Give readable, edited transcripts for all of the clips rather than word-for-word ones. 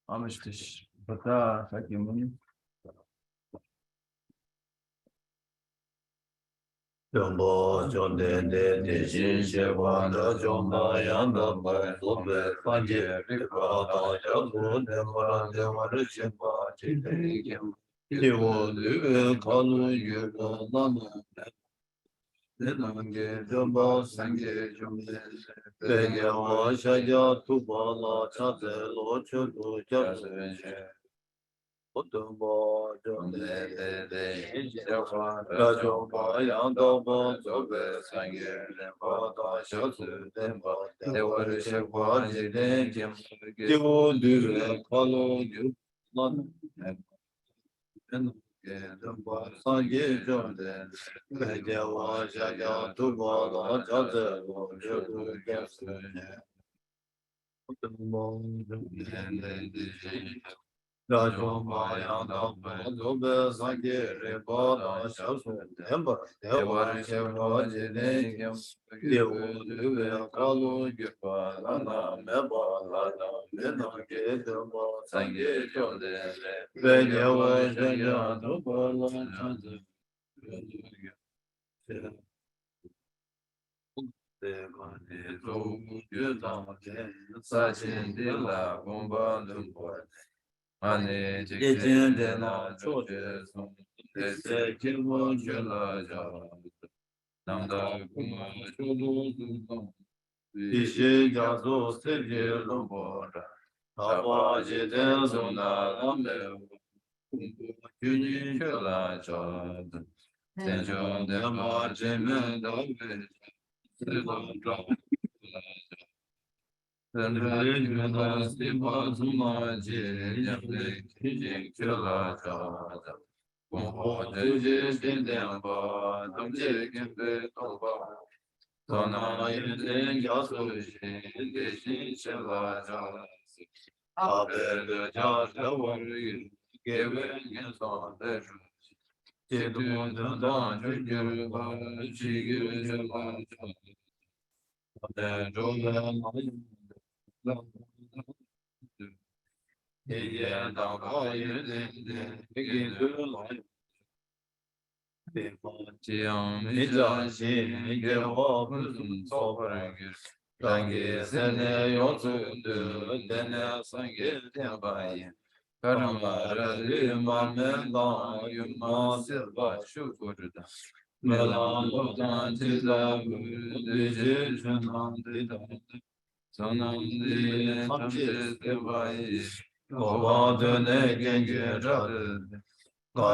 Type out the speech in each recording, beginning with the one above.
Amishtish, Bata, Fakimun. Jombo, Jonde, de Jin, Shewa, Da Jomba, Yanda, Bai, Lobe, Fanje, Rikra, Yago, Demara, Demara, Shemba, Chikim, Tiwo, Lue, Kalu, Yuga, Nana, Nenange, Jomba, Sange, Jomde, Begawa, Shaya, Tubala, Chate, Lo, Chudu, Jase, Otumbo, Jonde, de Shewa, Da Jomba, Yanda, Zobe, Sange, Demba, Shatu, Demba, Dewa, Shewa, Jide, Kim, Tiwo, Lue, Kalu, Yuga, Nana, Demba, Sange, Jomde, Begawa, Shaya, Tubala, Chate, Lo, Chudu, Jase, Otumbo, Jonde, Rajoma Yanda Zobe Sange Reba Shasu Demba Dewa Sheva Jene Dewa Lue Kalu Yupa Lana Meba Lana Mena Gedema Sange Jode Bedewa Jaya Doba Lana Sachin Dilla, Gumba, Lumbo. Ane Jin jikten Dena dena Chote choche sum dese kilmo chula ja namda kuma chulu dukam Ishi Jazo Seje lumbo ra Taba taba Jiten jiten Zona sumna lambe kumbu kyuni chula cha tenjo dema jime dawe sila dra tenre gyuna stipa suma je nyamde kijin chula cha Gongpo jeje shindenpa, dongje genpe tongpa, tona yenten yasu shin, deshin shenla jasi. Ape de jasa wari, gewe gensan desu. Chetu dandan jujur ba, chigir shenla jasi. Ape joga mayin, Ye dangpa yenten, egin du Chiang Mija Shin Gewa Puzum Soparangir Rangi Sene Yotsu Du Dene Sangi Tenbayi Karama Rari Mamen Dan Yuma Silva Shukurda Melan Lodan Tila Diji Chunan Didan Sonam Di Tamshi Silvayi Oba Dene Gengi Radu To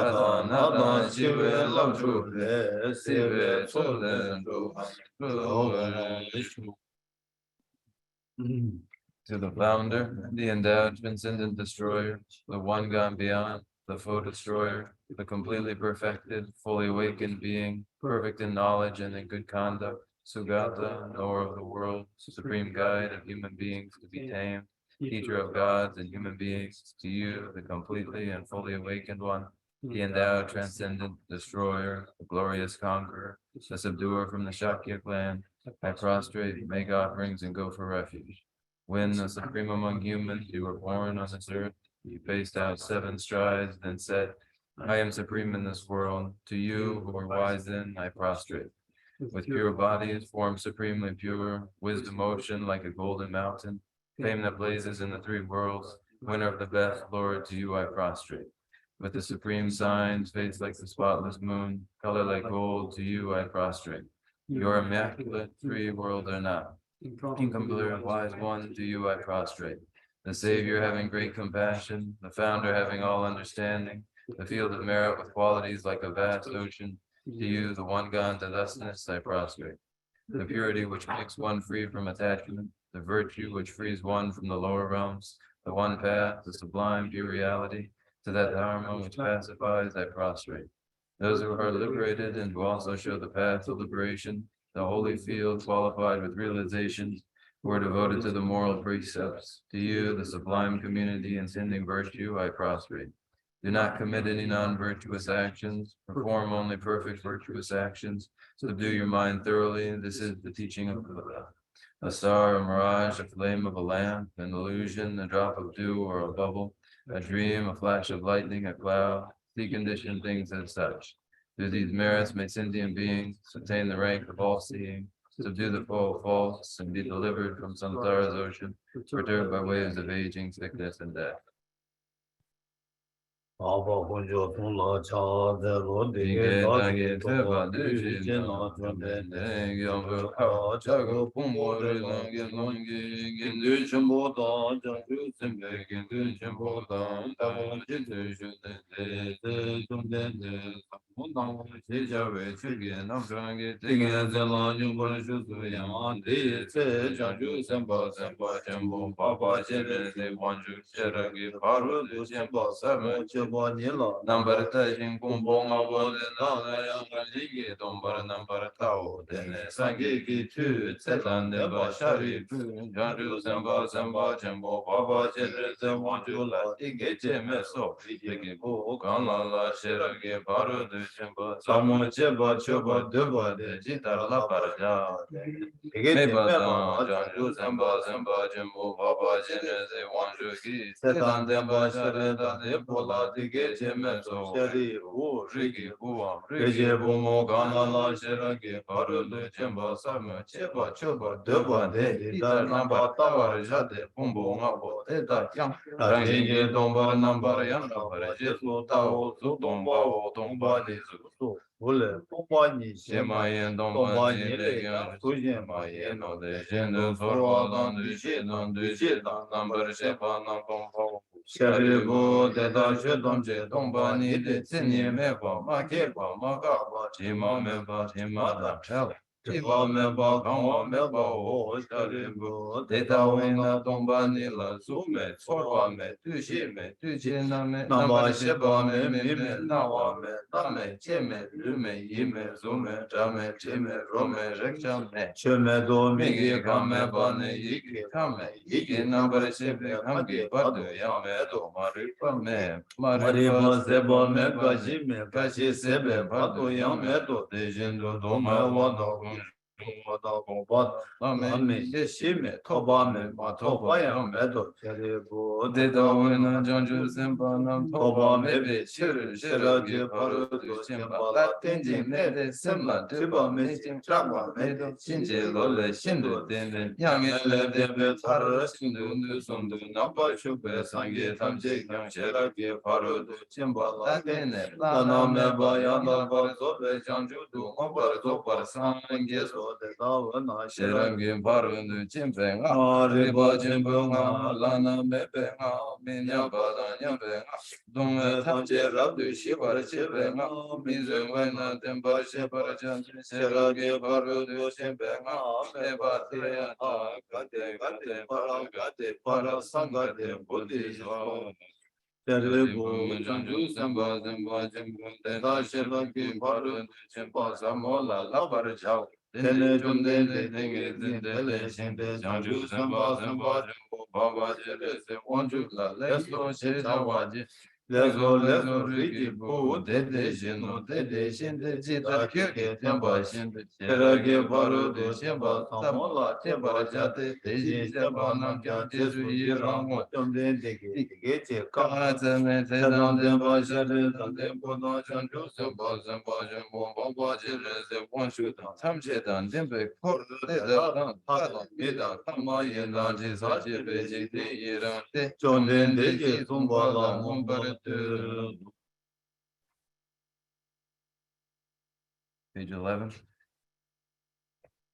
the founder, the endowed transcendent destroyer, the one gone beyond, the foe destroyer, the completely perfected, fully awakened being, perfect in knowledge and in good conduct, Sugata, knower of the world, supreme guide of human beings to be tamed, teacher of gods and human beings, to you, the completely and fully awakened one, the endowed transcendent destroyer, the glorious conqueror, the subduer from the Shakya clan, I prostrate, make offerings, and go for refuge. When the supreme among humans, you were born on this earth, you paced out 7 strides, then said, I am supreme in this world. To you who are wise then, I prostrate. With pure bodies, form supremely pure, wisdom ocean like a golden mountain, fame that blazes in the 3 worlds, winner of the best, Lord, to you I prostrate. With the supreme signs, face like the spotless moon, color like gold, to you I prostrate. Your immaculate, free world are not. Incomplete, wise one, to you I prostrate. The Savior having great compassion, the Founder having all understanding, the field of merit with qualities like a vast ocean, to you, the one God, the thusness I prostrate. The purity which makes one free from attachment, the virtue which frees one from the lower realms, the one path, the sublime pure reality, to that dharma which pacifies, I prostrate. Those who are liberated and who also show the path to liberation, the holy field qualified with realization, who are devoted to the moral precepts. To you, the sublime community and sending virtue, I prostrate. Do not commit any non-virtuous actions, perform only perfect virtuous actions, subdue your mind thoroughly. This is the teaching of Buddha. A star, a mirage, a flame of a lamp, an illusion, a drop of dew or a bubble, a dream, a flash of lightning, a cloud, see conditioned things as such. Through these merits may sentient beings attain the rank of all-seeing, subdue the foe of false, and be delivered from samsara's ocean, perturbed by waves of aging, sickness, and death. Aba Honjo Tong La Cha De Lo De Ge La Ge To Ba De Ji Jin Na Chun De De Ge Amber Ka Cha Ge Pung Mo Re Lang Ge Long Ge Gin Du Chen Bo Da Jang Ju Sim Be Gin Du Chen Bo Da Ta Mo Jin Du Shu De De De Jung De De Ta Mo Dang Xie Jia Wei Chu Ge Nam Zhang Ge Te Ge Zhen Lang Jung Bo Shu Su Yang De Ce Jang Ju Sem Ba Sem Ba Chen Bo Ba Ba Chen Ren Se Wan Ju Che Ra Ge Pa Ru Du Chen Ba Sa Me Number 13 Kumbong Abo de Nala Yang Ligi Dombar number Tao Dene Sangi Tu Tsetan de Bashari Janju Zamba Zamba Jambo Baba Jere Zewanjula Ige Jemeso Ligi Bu Ganla La Sheragi Baru de Jamba Samu Jeba Choba Deba de Jitar La Barja Meba Janju Zamba Zamba Jambo Baba Jere Zewanju Gi Tsetan de Bashari de Bola Dige Jemeso Shari U Rigi Buam Rigi Bumo Gana La Sheragi Baru de Jamba Samu Cheba Choba Deba de Ditar Namba Tawar Jade Pumbo Ngabo Teta Yang Rangi Domba Namba Yang Namba Jesu Tao Zu Domba O Domba Nizu Su Ule Domba Ni Shema Yen Domba Ni Le Yang Sujen Ma Yen No De Shen Sorwa Dan Du She Dan Du She Dan Namba Sheba Nam Domba Shari Bu Teta She Dom Je Domba Ni De Tsini Me Ba Ma Ke Ba Ma Ka Ba Chima Me Ba Chima Da Chela Tiba me ba kangwa me ba o shari bu Teta wena tongpa nila su me Tsorwa me tu shi me tu chi na me Namba sheba me mi me nawa me Na me che me lu me yi me su me Cha me chi me ro me reksha me Che me do mi ki ka me ba ne yi ki ka me Yi ki namba shebe kam ki pa tu ya me do ma ri pa me Ma ri pa seba me ka shi me Ka shi sebe pa tu ya me do Te jin do do me wa do Lame Yeshime Tobame Matoba Yamedo Charibu Dedawena Janju Sempanam Toba Mebe Shir Shiraji Paru Shimba Latinji Mede Semla Tiba Mejim Chaba Medo Shinji Lole Shindu Dende Yangele Debe Tara Shindu Nusundu Namba Shube Sangi Tamjik Yang Shiraji Paru Shimba Latine Lana Meba Yanda Barzobe Janju Du Mobar Zopar Sangi Shirangi Parunu Chimpenga, Riba Chimbunga, Lana Mepenga, Minya Bada Nyampenga, Dunga Tamche Rabdu Shibara Chimpenga, Mizungana Tempa Shibara Chanchi, Shirangi Parunu Chimpenga, Neba Triata, Gate, Gate, Para, Gate, Para, Sangate, Buddhism. Jaribu Janju Samba Zamba Jimbun Teta Shirangi Parunu Chimpa Samola Labar Chau. Tene Junde Denge Zindele Shinde Janju Samba Samba Jumbo Baba Jere Se Wanju La Leso Sheja Waji Leso Riki Bu Dede Shino Dede Shinde Jita Kyuki Temba Shinde Sheragi Baru De Shemba Samola Temba Jate Teji Shemba Namkya Jesu Yirango Jumde Dege Dege Kaza Me Tedan Demba Shere Dembo No Janju Samba Samba Jumbo Baba Jere Se Wanju Tamche Dan Dembe Kor De Dan Padon Midan Tama Yendan Jisa Jebe Jiti Yiran De Jonden Deji Sumba La Mumbare page 11.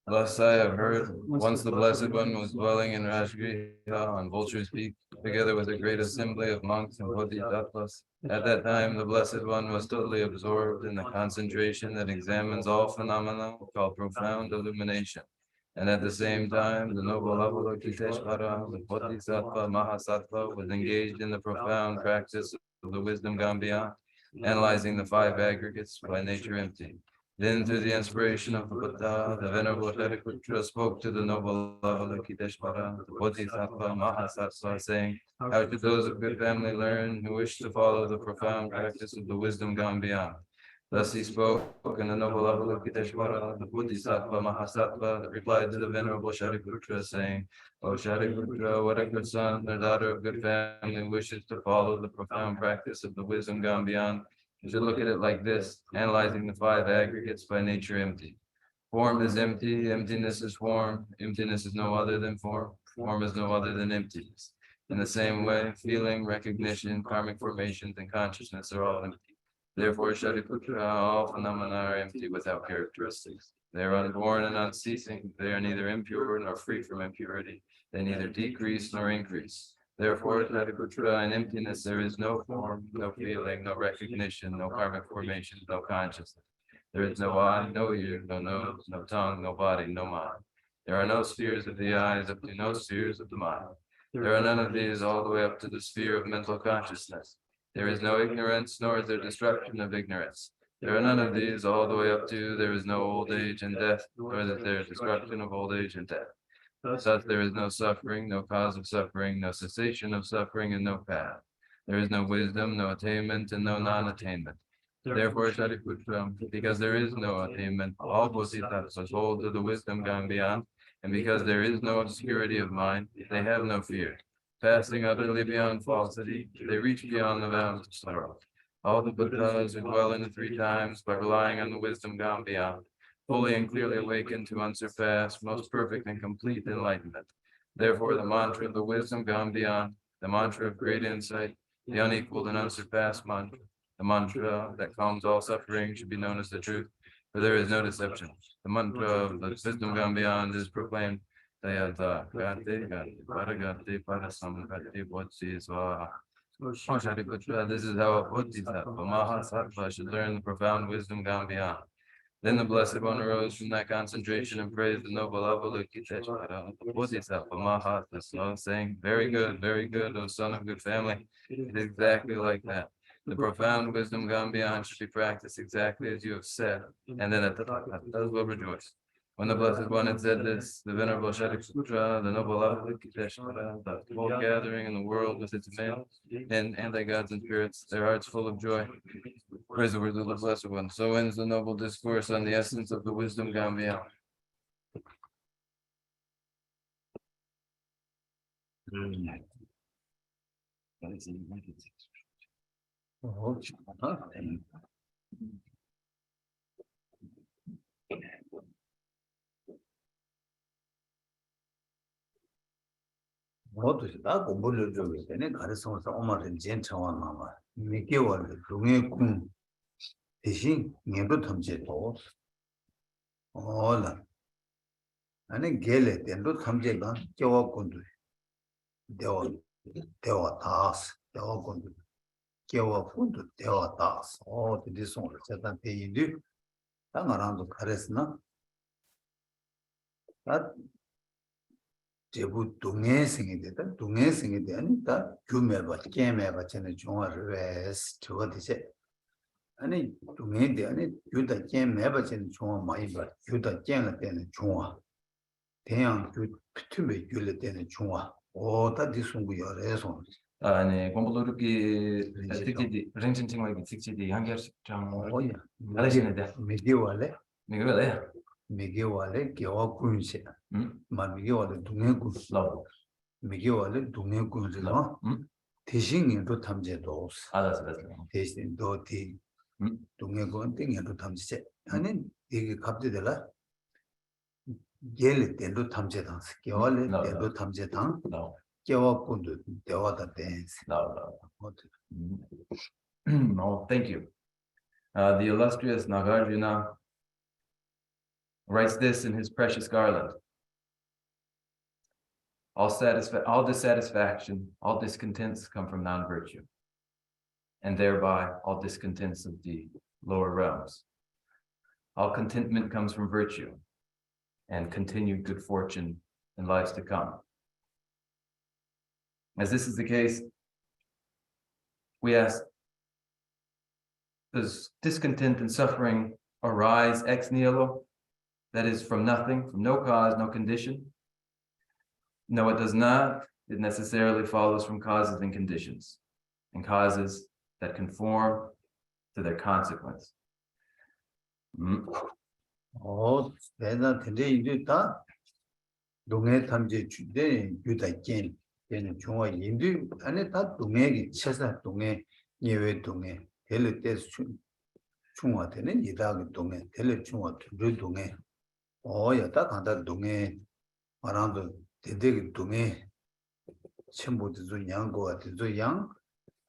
Thus I have heard, once the Blessed One was dwelling in Rajgriha on Vulture's Peak, together with a great assembly of monks and bodhisattvas. At that time, the Blessed One was totally absorbed in the concentration that examines all phenomena, called profound illumination. And at the same time, the noble Avalokiteshvara, the Bodhisattva Mahasattva, was engaged in the profound practice of the wisdom gone beyond, analyzing the five aggregates by nature empty. Then, through the inspiration of the Buddha, the Venerable Shariputra spoke to the noble Avalokiteshvara, the Bodhisattva Mahasattva, saying, how should those of good family learn who wish to follow the profound practice of the wisdom gone beyond? Thus he spoke, and the noble Avalokiteshvara, the Bodhisattva Mahasattva, replied to the Venerable Shariputra, saying, O Shariputra, what a good son or daughter of good family wishes to follow the profound practice of the wisdom gone beyond? You should look at it like this, analyzing the five aggregates by nature empty. Form is empty, emptiness is form, emptiness is no other than form, form is no other than emptiness. In the same way, feeling, recognition, karmic formations, and consciousness are all empty. Therefore, Shariputra, all phenomena are empty without characteristics. They are unborn and unceasing. They are neither impure nor free from impurity. They neither decrease nor increase. Therefore, Shariputra, in emptiness there is no form, no feeling, no recognition, no karmic formation, no consciousness. There is no eye, no ear, no nose, no tongue, no body, no mind. There are no spheres of the eyes up to no spheres of the mind. There are none of these all the way up to the sphere of mental consciousness. There is no ignorance, nor is there destruction of ignorance. There are none of these all the way up to there is no old age and death, nor is there destruction of old age and death. Thus there is no suffering, no cause of suffering, no cessation of suffering, and no path. There is no wisdom, no attainment, and no non-attainment. Therefore, Shariputra, because there is no attainment, all bodhisattvas hold to the wisdom gone beyond, and because there is no obscurity of mind, they have no fear. Passing utterly beyond falsity, they reach beyond the bounds of sorrow. All the Buddhas who dwell in the three times by relying on the wisdom gone beyond, fully and clearly awakened to unsurpassed, most perfect and complete enlightenment. Therefore, the mantra of the wisdom gone beyond, the mantra of great insight, the unequaled and unsurpassed mantra, the mantra that calms all suffering should be known as the truth, for there is no deception. The mantra of the wisdom gone beyond is proclaimed. Tayata Gati Gati Paragati Parasamgati Bodhi Swaha. Shariputra, this is how a Bodhisattva, Mahasattva, should learn the profound wisdom gone beyond. Then the Blessed One arose from that concentration and praised the noble Avalokiteshvara, the Bodhisattva Mahasattva, saying, very good, O son of good family. It is exactly like that. The profound wisdom gone beyond should be practiced exactly as you have said, and then at the Tathagatas will rejoice. When the Blessed One had said this, the Venerable Shariputra, the noble Avalokiteshvara, the whole gathering in the world with its males and anti-gods and spirits, their hearts full of joy, praise the words of the Blessed One. So ends the noble discourse on the essence of the wisdom gone beyond. 모두 다 공부를 좀 되네. 가르쳐서 엄마는 괜찮아 마마. 미개월 중에 군 대신 년도 탐제도 어라. 아니 게레 된도 탐제가 겨워 군도 대와 다스 대와 군도 겨워 군도 대와 다스 어디 손을 세단 대인들 당하랑도 가르스나 다 제부 동해생이 되다 동해생이 되니 다 규매바 깨매바 전에 종아를 저거 되지 아니 동해대 아니 유다 깨매바 전에 종아 많이 봐 유다 깨가 되는 종아 대양 그 피트메 줄래 되는 종아 오다 디송구 열에서 아니 공부르기 특징이 랭칭칭하게 특징이 한 개씩 좀 오야 알아시는데 미디어래 미국에 미디어래 겨워 군세 미디어래 동해군 라고 미디어래 동해군에서 대신인도 탐제도 알았어 대신 도티 동해군 땡에도 탐제 아니 이게 갑자기라 예를 때도 탐제당 겨울에 때도 탐제당 겨워군도 대화다 댄스 No, thank you. The illustrious Nagarjuna writes this in his precious garland. All dissatisfaction, all discontents come from non-virtue, and thereby all discontents of the lower realms. All contentment comes from virtue and continued good fortune in lives to come. As this is the case, we ask, does discontent and suffering arise ex nihilo? That is, from nothing, from no cause, no condition? No, it does not. It necessarily follows from causes and conditions, and causes that conform to their consequence. 내가 근데 이제 다 동해 탐지 주대 유다견 얘는 중화 인도 안에 다 동해기 쳐서 동해 예외 동해 될 때서 중화되는 이다기 동해 될 중화 두 동해 여다 간다 동해 말한도 대대기 동해 첨부도 좀 양고 같은 양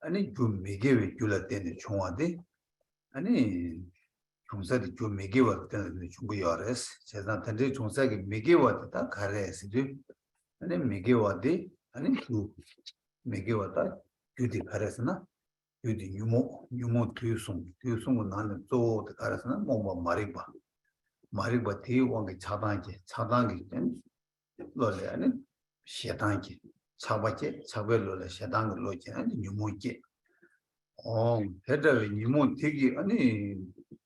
아니 좀 미개왜 줄라 때는 중화돼 아니 종사도 좀 미개와 때는 중고여레스 제가 단지 종사기 미개와다 가래스도 아니 미개와디 아니 그 미개와다 규디 가래스나 규디 유모 투송은 나는 또 가래스나 뭐 마리바 대왕의 차단기 된 로레 아니 셰단기 차별로레 셰단기 로지 아니 유모기 대답이 유모 되기 아니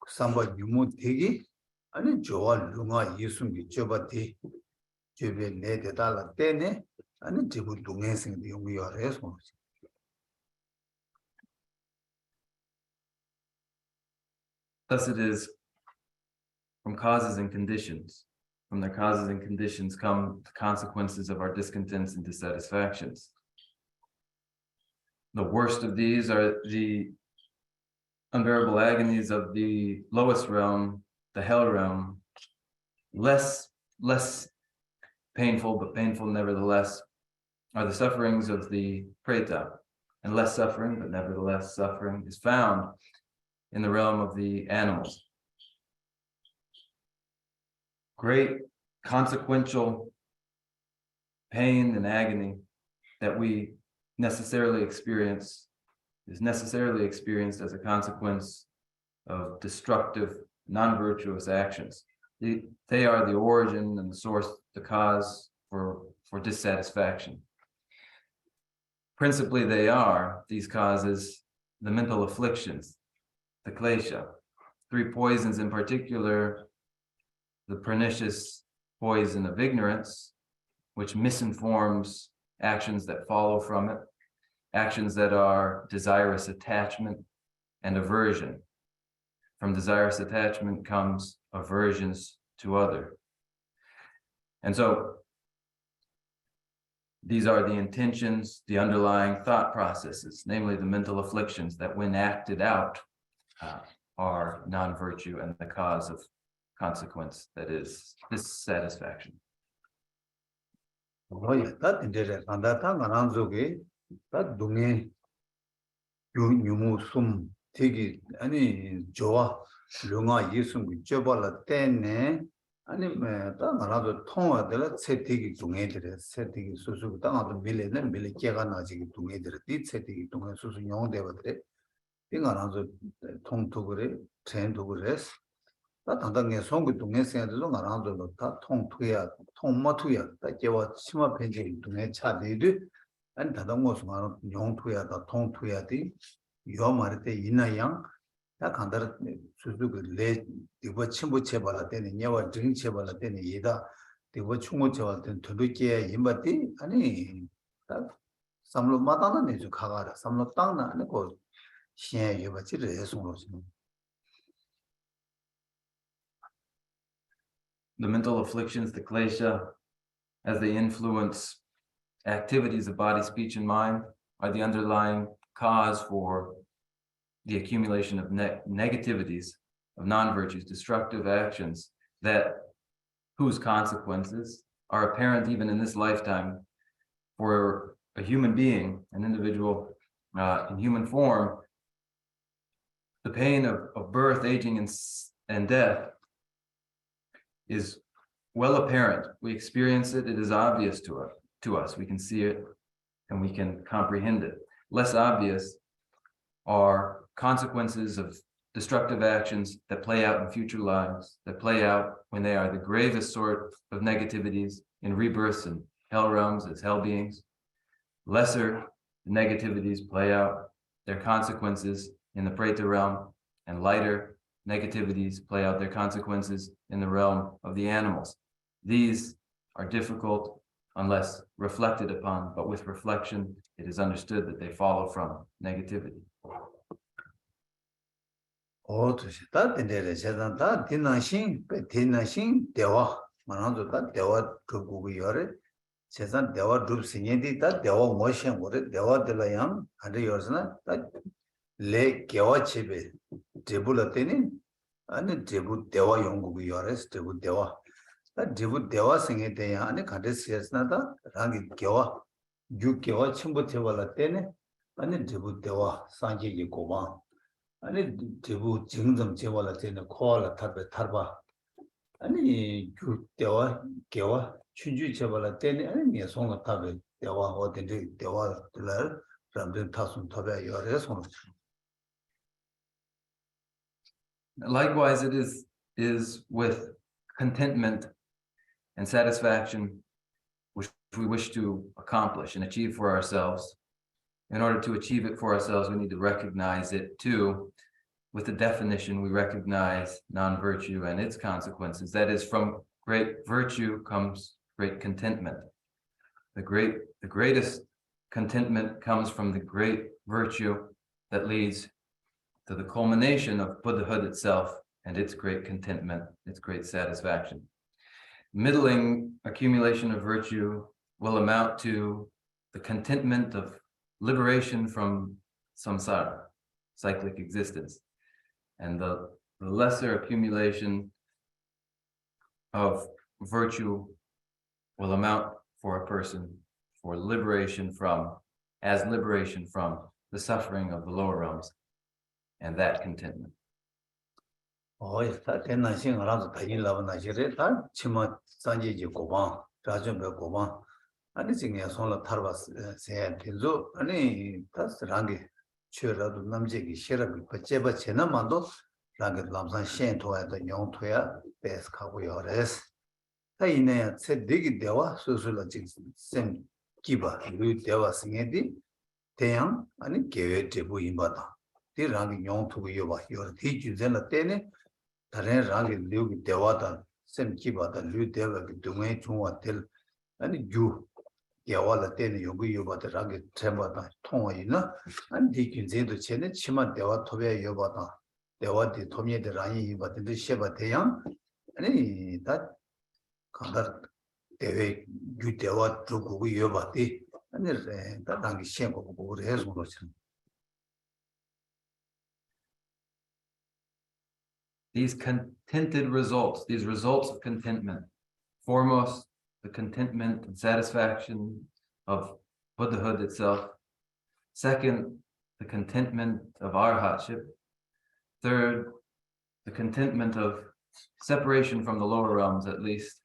삼바 유모 되기 아니 좋아 룽아 예수님 저바티 저베 내대달라 때네 아니 지금 동행생도 용이어서 Thus it is from causes and conditions. From their causes and conditions come the consequences of our discontents and dissatisfactions. The worst of these are the unbearable agonies of the lowest realm, the hell realm. Less painful, but painful nevertheless, are the sufferings of the preta. And less suffering, but nevertheless suffering, is found in the realm of the animals. Great consequential pain and agony that we necessarily experience is necessarily experienced as a consequence of destructive, non-virtuous actions. They are the origin and the source, the cause for dissatisfaction. Principally, they are, these causes, the mental afflictions, the klesha. 3 poisons in particular, the pernicious poison of ignorance, which misinforms actions that follow from it, actions that are desirous attachment and aversion. From desirous attachment comes aversions to other. And so these are the intentions, the underlying thought processes, namely the mental afflictions that when acted out are non-virtue and the cause of consequence, that is dissatisfaction. 다 된대래. 간다타 가난족이 다 동에 유무 숨 되기 아니 좋아 룡아 예수 믿어발라 때네 아니 뭐다 말아도 통화들 세대기 동에들에 세대기 수수 땅아도 밀레는 밀레께가 나지기 동에들에 이 세대기 동에 수수 용대버들에 빙가나서 통투그래 전투그래스 다 당당에 송구 동에서도 말아도 다 통투야 통마투야 다 제와 심화 편지 동에 차대도 아니 다른 것은 말은 용투야다 통투야디 요 말때 이나양 다 간다르 수수그 레 이거 침부 체발할 때는 예와 등 체발할 때는 이다 이거 충고 체발할 때는 더럽게 임바디 아니 다 삼로 마다는 내주 가가라 삼로 땅나 아니 그 시에 예바지를 해송로지. The mental afflictions, the klesha, as they influence activities of body, speech, and mind, are the underlying cause for the accumulation of negativities, of non-virtues, destructive actions, whose consequences are apparent even in this lifetime for a human being, an individual in human form. The pain of birth, aging, and death is well apparent. We experience it, it is obvious to us. We can see it and we can comprehend it. Less obvious are consequences of destructive actions that play out in future lives, that play out when they are the gravest sort of negativities in rebirths and hell realms as hell beings. Lesser negativities play out their consequences in the Preta realm, and lighter negativities play out their consequences in the realm of the animals. These are difficult unless reflected upon, but with reflection, it is understood that they follow from negativity. 세상 대화 룹 신예디다 대화 모션 거래 대화들라 양 아래 요스나 래 개와 집에 제불을 때는 아니 제부 대화 연구가 요레스 제부 대화 제부 대화 생에 대한 아니 가데스였나다 랑이 개와 육개와 첨부 대화를 때는 아니 제부 대화 상계기 고마 아니 제부 증점 제화를 때는 코알라 탑에 탈바 아니 대화 개와 춘주 제발라 때네 아니 손을 탑에 대화 어딘지 대화를 ramden tasun 탑에 요래 손을 Likewise, it is with contentment and satisfaction which we wish to accomplish and achieve for ourselves. In order to achieve it for ourselves, we need to recognize it too. With the definition, we recognize non-virtue and its consequences. That is, from great virtue comes great contentment. The greatest contentment comes from the great virtue that leads to the culmination of Buddhahood itself and its great contentment, its great satisfaction. Middling accumulation of virtue will amount to the contentment of liberation from samsara, cyclic existence. And the lesser accumulation of virtue will amount for a person for liberation from the suffering of the lower realms and that contentment. 다 대나신 알아서 다니라고 나시래 다 치마 산지지 고방 자전배 고방 아니 지금 손을 탈바스 세 된조 아니 다스랑게 최라도 남제기 시럽이 버제바 제나만도 랑게 남산 시엔토야도 용토야 베스하고 요레스 타이네 세디기 대와 소소라 지금 기바 루 대와 승에디 대양 아니 계획 제부 임바다 랑게 용토고 요바 요 디주전의 때네 다른 랑게 류기 대와다 셈 기바다 류 대와기 동에 중화될 아니 유 야와라 때는 요구 요바다 랑게 템바다 통화이나 아니 디긴제도 전에 치마 대와 토베 요바다 대와디 토미에데 라니 이바데 셰바 대양 아니 다 간다 대회 유 대와 두고 요바디 아니 다 랑게 셴고 보고 해서 그렇죠. These contented results, these results of contentment, foremost, the contentment and satisfaction of Buddhahood itself. Second, the contentment of arhatship. Third, the contentment of separation from the lower realms, at least.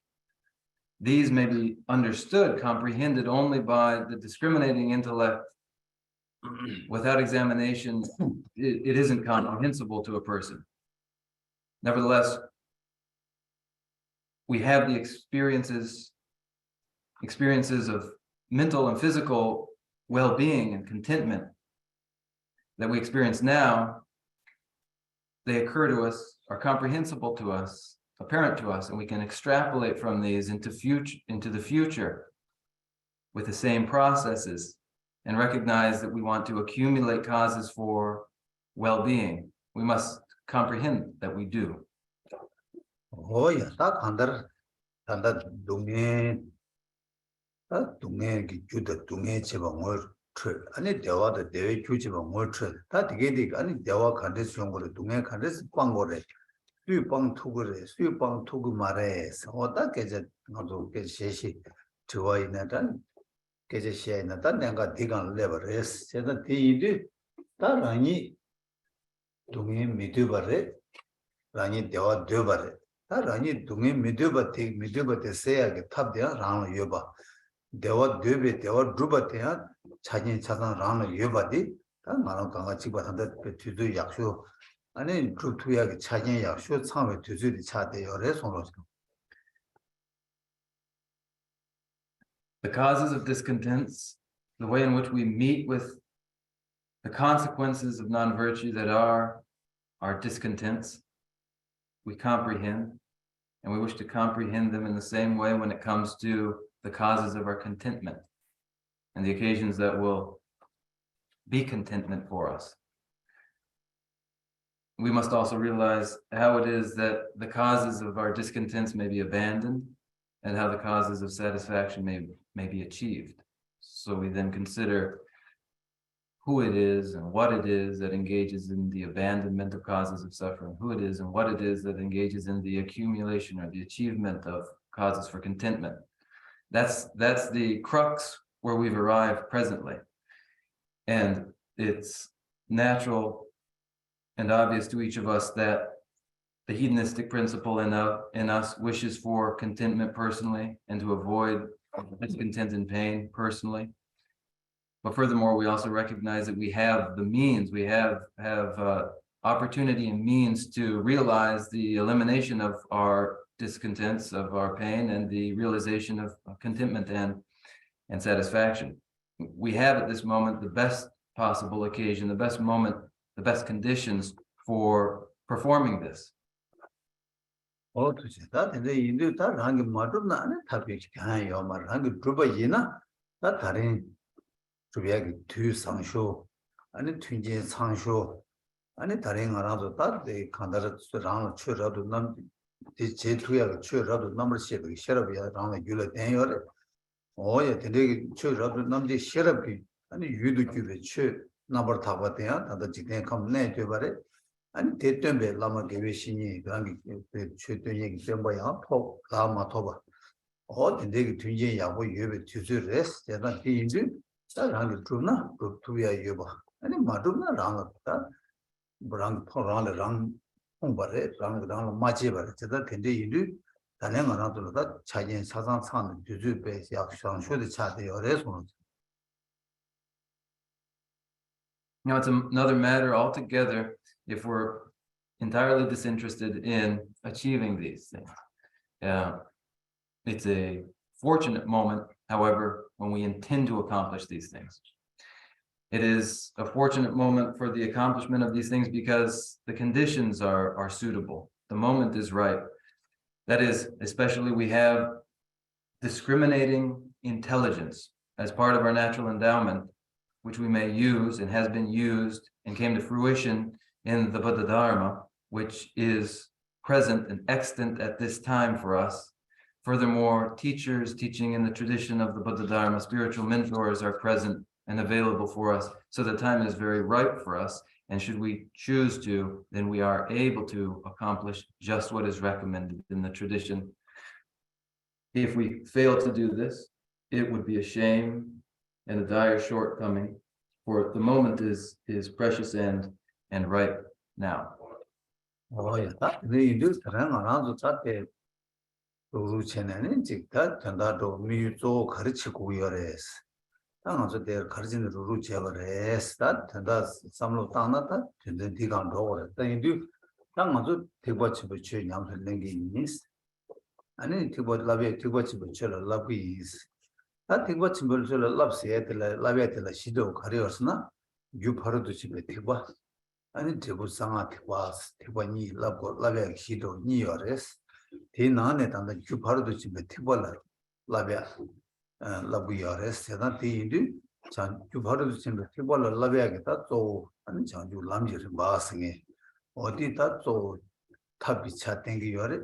These may be understood, comprehended only by the discriminating intellect. Without examination, it isn't comprehensible to a person. Nevertheless, we have the experiences of mental and physical well-being and contentment that we experience now. They occur to us, are comprehensible to us, apparent to us, and we can extrapolate from these into the future with the same processes and recognize that we want to accumulate causes for well-being. We must comprehend that we do. Oh, yeah, that under domain, that domain, you the domain, more trade. I need the water, the huge more trade. That getting any dewa candidates younger domain candidates, pangore, few pang tugu mares, or that gets it not to get shashi to a natan, get a share natan, and got dig on lever rest, said that they do that. I need domain me do bare, Rani dewa do bare. rāñi dungī midhūpa te sēyā ki tab deyā rāngla yōpa. Dewa dōbe, dewa dhūpa deyā chācīn chāsān rāngla yōpa di, tā ngā rāng kāngā chīkpa tānda tūdū yakshū, anī dhūp tūyā ki chācīn yakshū tsāngwa tūdū di chāde yōre sōnglō. The causes of discontents, the way in which we meet with the consequences of non-virtue that are our discontents, we comprehend, and we wish to comprehend them in the same way when it comes to the causes of our contentment and the occasions that will be contentment for us. We must also realize how it is that the causes of our discontents may be abandoned and how the causes of satisfaction may be achieved. So we then consider who it is and what it is that engages in the abandonment of causes of suffering, who it is and what it is that engages in the accumulation or the achievement of causes for contentment. That's the crux where we've arrived presently. And it's natural and obvious to each of us that the hedonistic principle in us wishes for contentment personally and to avoid discontent and pain personally. But furthermore, we also recognize that we have the means, we have opportunity and means to realize the elimination of our discontents, of our pain, and the realization of contentment and satisfaction. We have at this moment the best possible occasion, the best moment, the best conditions for performing this. 주비하기 뒤 상쇼 아니 튠제 상쇼 아니 다른 거라도 다데 간다르 랑 추라도 남 제투야 추라도 남을 시에 셔럽이야 랑 유래 대요래 오예 되게 추라도 남지 셔럽이 아니 유도 주베 추 나버 타바대야 다다 지게 감내 되바래 아니 대tembe 라마 개베신이 그랑기 추던 얘기 좀 봐야 포 라마 토바 어 되게 튠제 야고 유베 주스레스 제가 뒤인지 rāngi trūna, tūyā yuwa. Ani mātūna rāngi tā, rāngi pō rāngi rāngi pōngpa rē, rāngi rāngi mācī pa rē, chata tēndē yīndū, tāne ngā rāngi tūla tā, chāyēn sāsāng sāng dūzū pē, yāk shāng shūdi chādi yō rē sōng. Now, it's another matter altogether if we're entirely disinterested in achieving these things. It's a fortunate moment, however, when we intend to accomplish these things. It is a fortunate moment for the accomplishment of these things because the conditions are suitable. The moment is right. That is, especially we have discriminating intelligence as part of our natural endowment, which we may use and has been used and came to fruition in the Buddha Dharma, which is present and extant at this time for us. Furthermore, teachers teaching in the tradition of the Buddha Dharma, spiritual mentors are present and available for us. So the time is very ripe for us. And should we choose to, then we are able to accomplish just what is recommended in the tradition. If we fail to do this, it would be a shame and a dire shortcoming, for the moment is precious and ripe now. Oh, yeah, 루루체는 직다 전다도 미유조 가르치고 요레스 당어서 대 가르치는 루루체버레스 다 전다 삼로 땅나다 전전 디간 로거래 당인도 당어서 대버치 버치 냠설는 게 있니스 아니 대버 라베 대버치 버치를 라비스 다 대버치 버치를 랍세들 라베들 시도 가려스나 유파르도 집에 대버 아니 대부상아 대바스 대바니 랍고 라베 시도 니요레스 대나네 단다 주파르도 집에 티벌라 라비아 라부야레스 세다 대인디 자 주파르도 집에 티벌라 라비아겠다 또 아니 장주 람지를 마스게 어디다 또 탑비차 땡기요레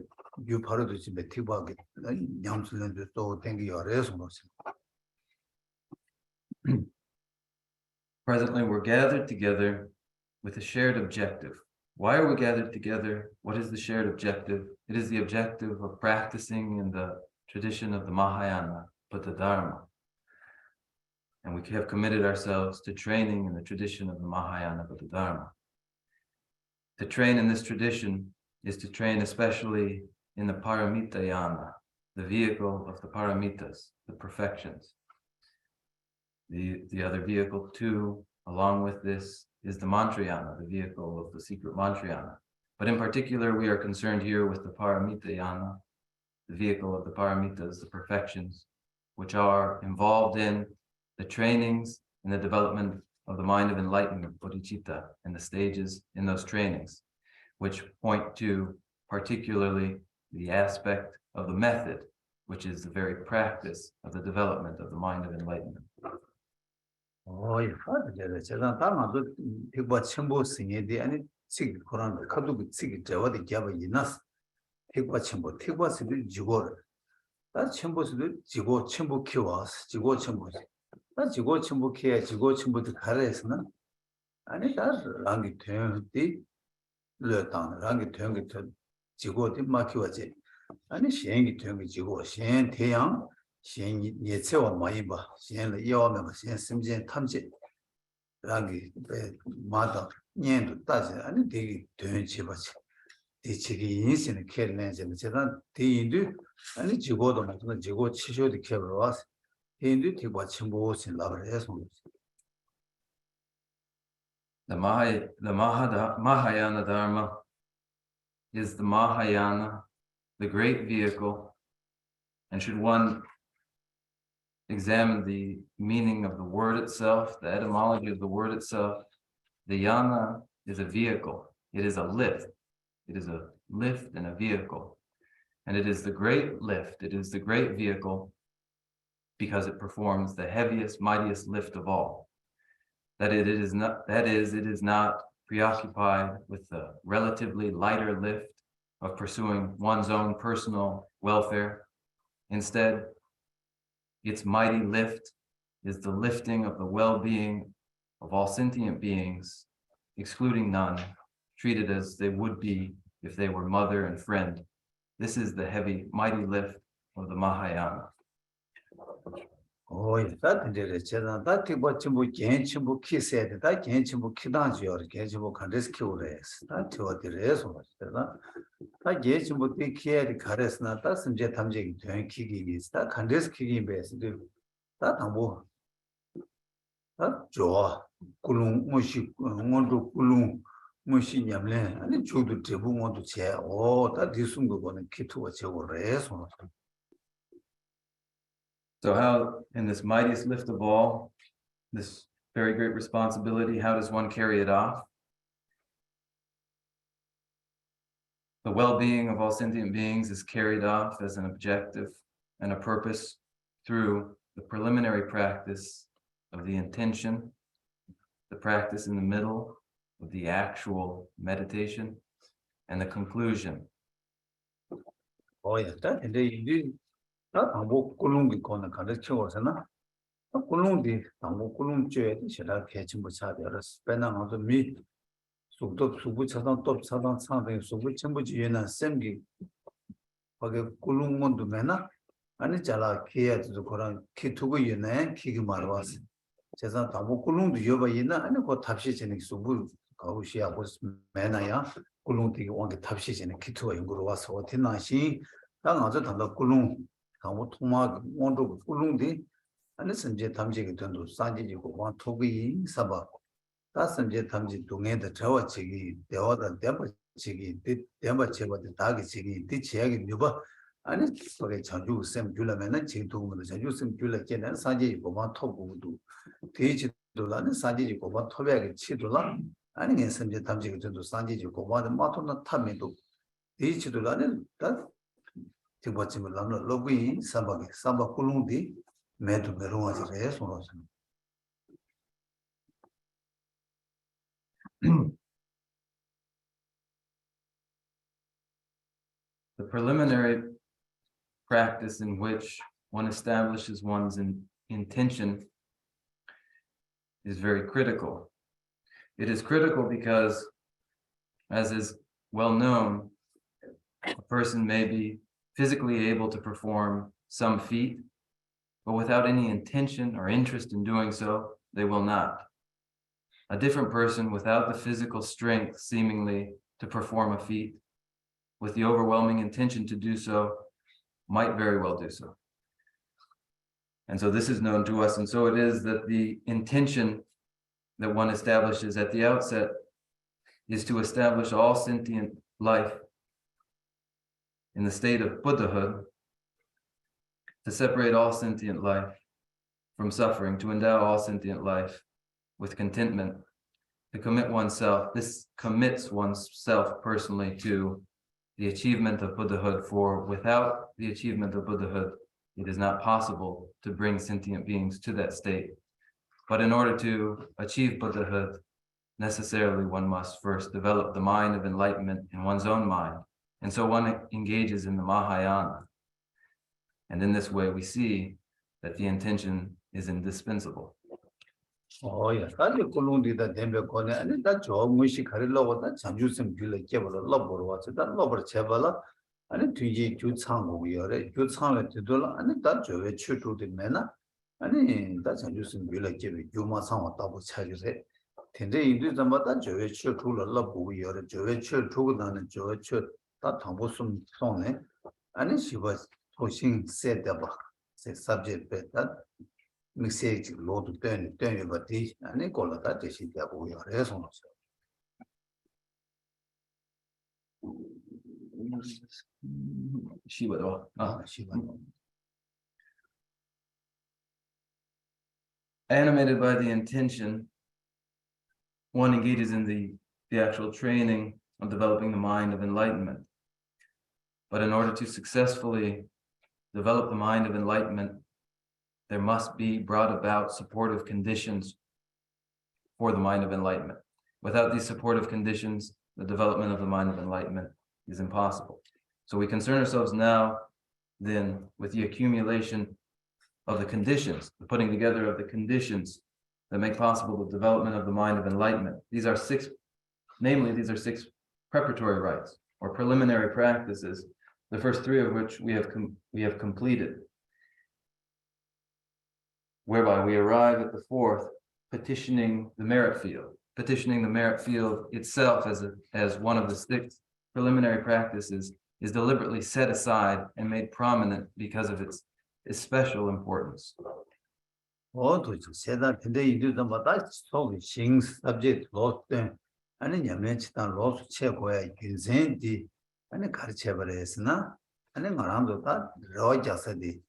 주파르도 집에 티바게 냠슬렌도 또 땡기요레서 뭐지. Presently, we're gathered together with a shared objective. Why are we gathered together? What is the shared objective? It is the objective of practicing in the tradition of the Mahayana, Buddha Dharma. And we have committed ourselves to training in the tradition of the Mahayana Buddha Dharma. To train in this tradition is to train especially in the Paramitayana, the vehicle of the Paramitas, the perfections. The other vehicle too, along with this, is the Mantrayana, the vehicle of the secret Mantrayana. But in particular, we are concerned here with the Paramitayana, the vehicle of the Paramitas, the perfections, which are involved in the trainings and the development of the mind of enlightenment, bodhicitta, and the stages in those trainings, which point to particularly the aspect of the method, which is the very practice of the development of the mind of enlightenment. Oh, you father, 제가 다만도 이거 첨부 승인이 아니 지금 그런 카드도 지금 저와도 잡아 있나스. 이거 첨부 티과스도 지고 다 첨부스도 지고 첨부 키워스 지고 첨부 다 지고 첨부 키에 지고 첨부도 가래서는 아니 다 랑이 되는데 르당 랑이 되는 게 지고도 막히와지 아니 시행이 되는 게 지고 시행 태양 시행 예체와 많이 봐 시행을 이어하면 시행 심진 탐지 랑이 마다 년도 따지 아니 되게 되는 집어지 대책이 인생의 켈렌즈는 제가 대인도 아니 지고도 맞는 지고 치료도 켜러 와서 대인도 되고 친구신 라를 해서 The Mahayana Dharma is the Mahayana, the great vehicle, and should one examine the meaning of the word itself, the etymology of the word itself, the yana is a vehicle, it is a lift. It is a lift and a vehicle. And it is the great lift, it is the great vehicle because it performs the heaviest, mightiest lift of all. It is not preoccupied with the relatively lighter lift of pursuing one's own personal welfare. Instead, its mighty lift is the lifting of the well-being of all sentient beings, excluding none, treated as they would be if they were mother and friend. This is the heavy, mighty lift of the Mahayana. Oh, that is that what you can chimbo kiss said that can chimbo kidan your gazebo can rescue race. That's what the rest was. That gets you would be care the caress not that's some jet tamjing to kicking is that can rescue base do that ambo. That jaw, kulung, mushi, mondo kulung. 무시 냠래 아니 주도 대부분도 제 다 뒤숨 거는 키투가 제거래서 So how, in this mightiest lift of all, this very great responsibility, how does one carry it off? The well-being of all sentient beings is carried off as an objective and a purpose through the preliminary practice of the intention, the practice in the middle of the actual meditation, and the conclusion. Oh, yeah, that and they that ambo kulungi kona 가르쳐서나 kulungi ambo kulung죄 제가 개침부 차별을 스페나도 미 속도 수부 차단 또 차단 상대 수부 전부 지에나 셈기 거기 kulung문도 매나 아니 잘라 키야도 그런 키투고 있네 키기 말와서 제가 담보 kulung도 여봐 있나 아니 그 답시 전에 수부 가우시하고 매나야 kulung이 원게 답시 전에 키투가 연구로 와서 어디 나시 당아서 담다 kulung 강호 통마 원도 kulung디 아니 선제 담지게 된도 산지지고 와 토기 사바 다 선제 담지 동에다 저와치기 대화다 대바치기 대바체바데 다기치기 뒤치하기 묘바 아니 그게 자주 셈 줄라면은 진도문도 자주 셈 줄라 깨는 산지지고 와 토고도 대지도라는 산지지고 와 토백이 치도라 아니 선제 담지게 된도 산지지고 와도 마토나 타면도 대지도라는 다 지버침을 나는 로그인 삼박이 삼박 kulung디 매도 메롱하지래 손어서 The preliminary practice in which one establishes one's intention is very critical. It is critical because, as is well known, a person may be physically able to perform some feat, but without any intention or interest in doing so, they will not. A different person without the physical strength seemingly to perform a feat with the overwhelming intention to do so, might very well do so. And so this is known to us, and so it is that the intention that one establishes at the outset is to establish all sentient life in the state of Buddhahood, to separate all sentient life from suffering, to endow all sentient life with contentment, to commit oneself. This commits oneself personally to the achievement of Buddhahood, for without the achievement of Buddhahood, it is not possible to bring sentient beings to that state. But in order to achieve Buddhahood, necessarily one must first develop the mind of enlightenment in one's own mind. And so one engages in the Mahayana. And in this way, we see that the intention is indispensable. Oh, yeah. That's the Columbia that Denver Corner, and that job, Mushi Karilo, that San Joseph Gila Kebala, Lobber was that Lobber Chevala, and to ye good song, we are a good song to do, and that job, it should to the manner, and that's San Joseph Gila Kevi, you must sound double charges. Tende you do the matter, Joe, should to love, we are a Joe, should to than Joe, should that Tambosum song, and she was pushing said about the subject that. Message load turn over this and they call that this is the way or else. Animated by the intention, one engages in the actual training of developing the mind of enlightenment. But in order to successfully develop the mind of enlightenment, there must be brought about supportive conditions for the mind of enlightenment. Without these supportive conditions, the development of the mind of enlightenment is impossible. So we concern ourselves now then with the accumulation of the conditions, the putting together of the conditions that make possible the development of the mind of enlightenment. These are six preparatory rites or preliminary practices, the first three of which we have completed, whereby we arrive at the fourth, petitioning the merit field. Petitioning the merit field itself as one of the six preliminary practices is deliberately set aside and made prominent because of its special importance. Oh, to say that today you do the matter, so the things subject lost them, and then you mentioned lost check where you send the and the carchabaresna, and then around that, Roger said the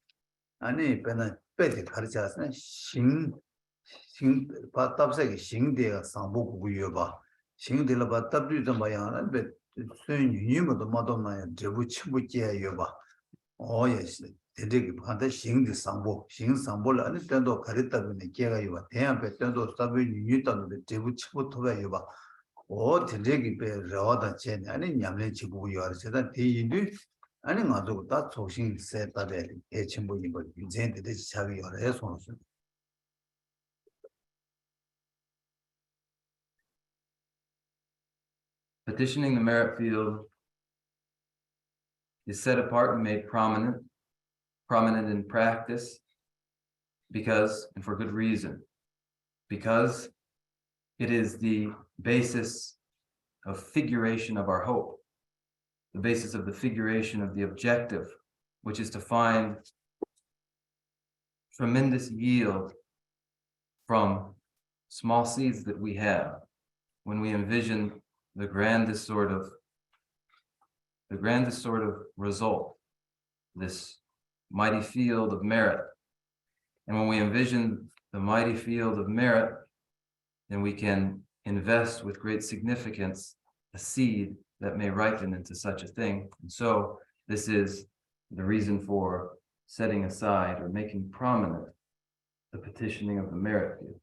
and a pen petty carchas and sing patabsek sing the sambu yuba, sing the labatabri the mayan, but soon you know the Madonna, the which would yuba. Oh, yes. The sing the sambo, sing sambo, and stand of Carita when the Kera you were there, but then those W Newton, the Jewish put away you. Oh, the leg be rather chain, and in Yamlenchibu you are said that he do, and in other that so she said that a chimbo, but you send this Chavi or response. Petitioning the merit field is set apart and made prominent in practice because, and for good reason, because it is the basis of figuration of our hope, the basis of the figuration of the objective, which is to find tremendous yield from small seeds that we have when we envision the grandest sort of result, this mighty field of merit. And when we envision the mighty field of merit, then we can invest with great significance a seed that may ripen into such a thing. And so this is the reason for setting aside or making prominent the petitioning of the merit field.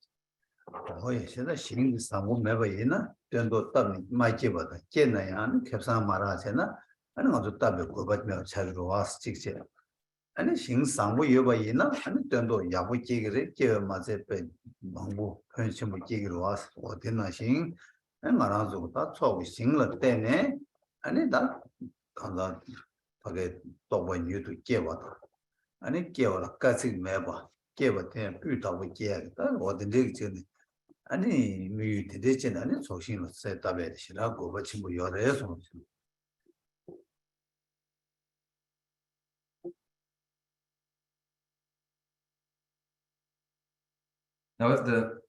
Oh, yes, that's sing the sambo never in a then do my giver, Kenayan, Capsan Marasena, and not to tablet go back now, child was 6 years. And it sings some way over enough, and then do Yabu Jigger, Mazepe, Bambu, Pension Jigger was or dinner sing, and Maranzo, that's all we sing like then, eh? And it that can't forget when you to give what. And it gave a cussing member, gave a 10 puta with Jagger, or the diction. And he muted it, and it's so she said, I bet she not go, but she will your response. Now, if the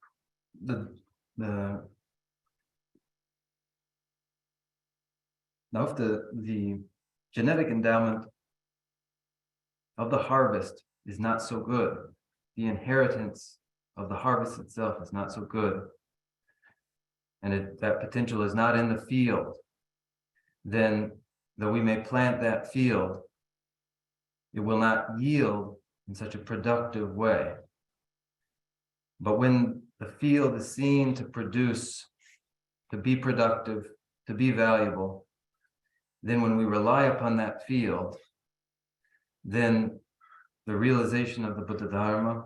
now if the genetic endowment of the harvest is not so good, the inheritance of the harvest itself is not so good, and that potential is not in the field, then though we may plant that field, it will not yield in such a productive way. But when the field is seen to produce, to be productive, to be valuable, then when we rely upon that field, then the realization of the Buddha Dharma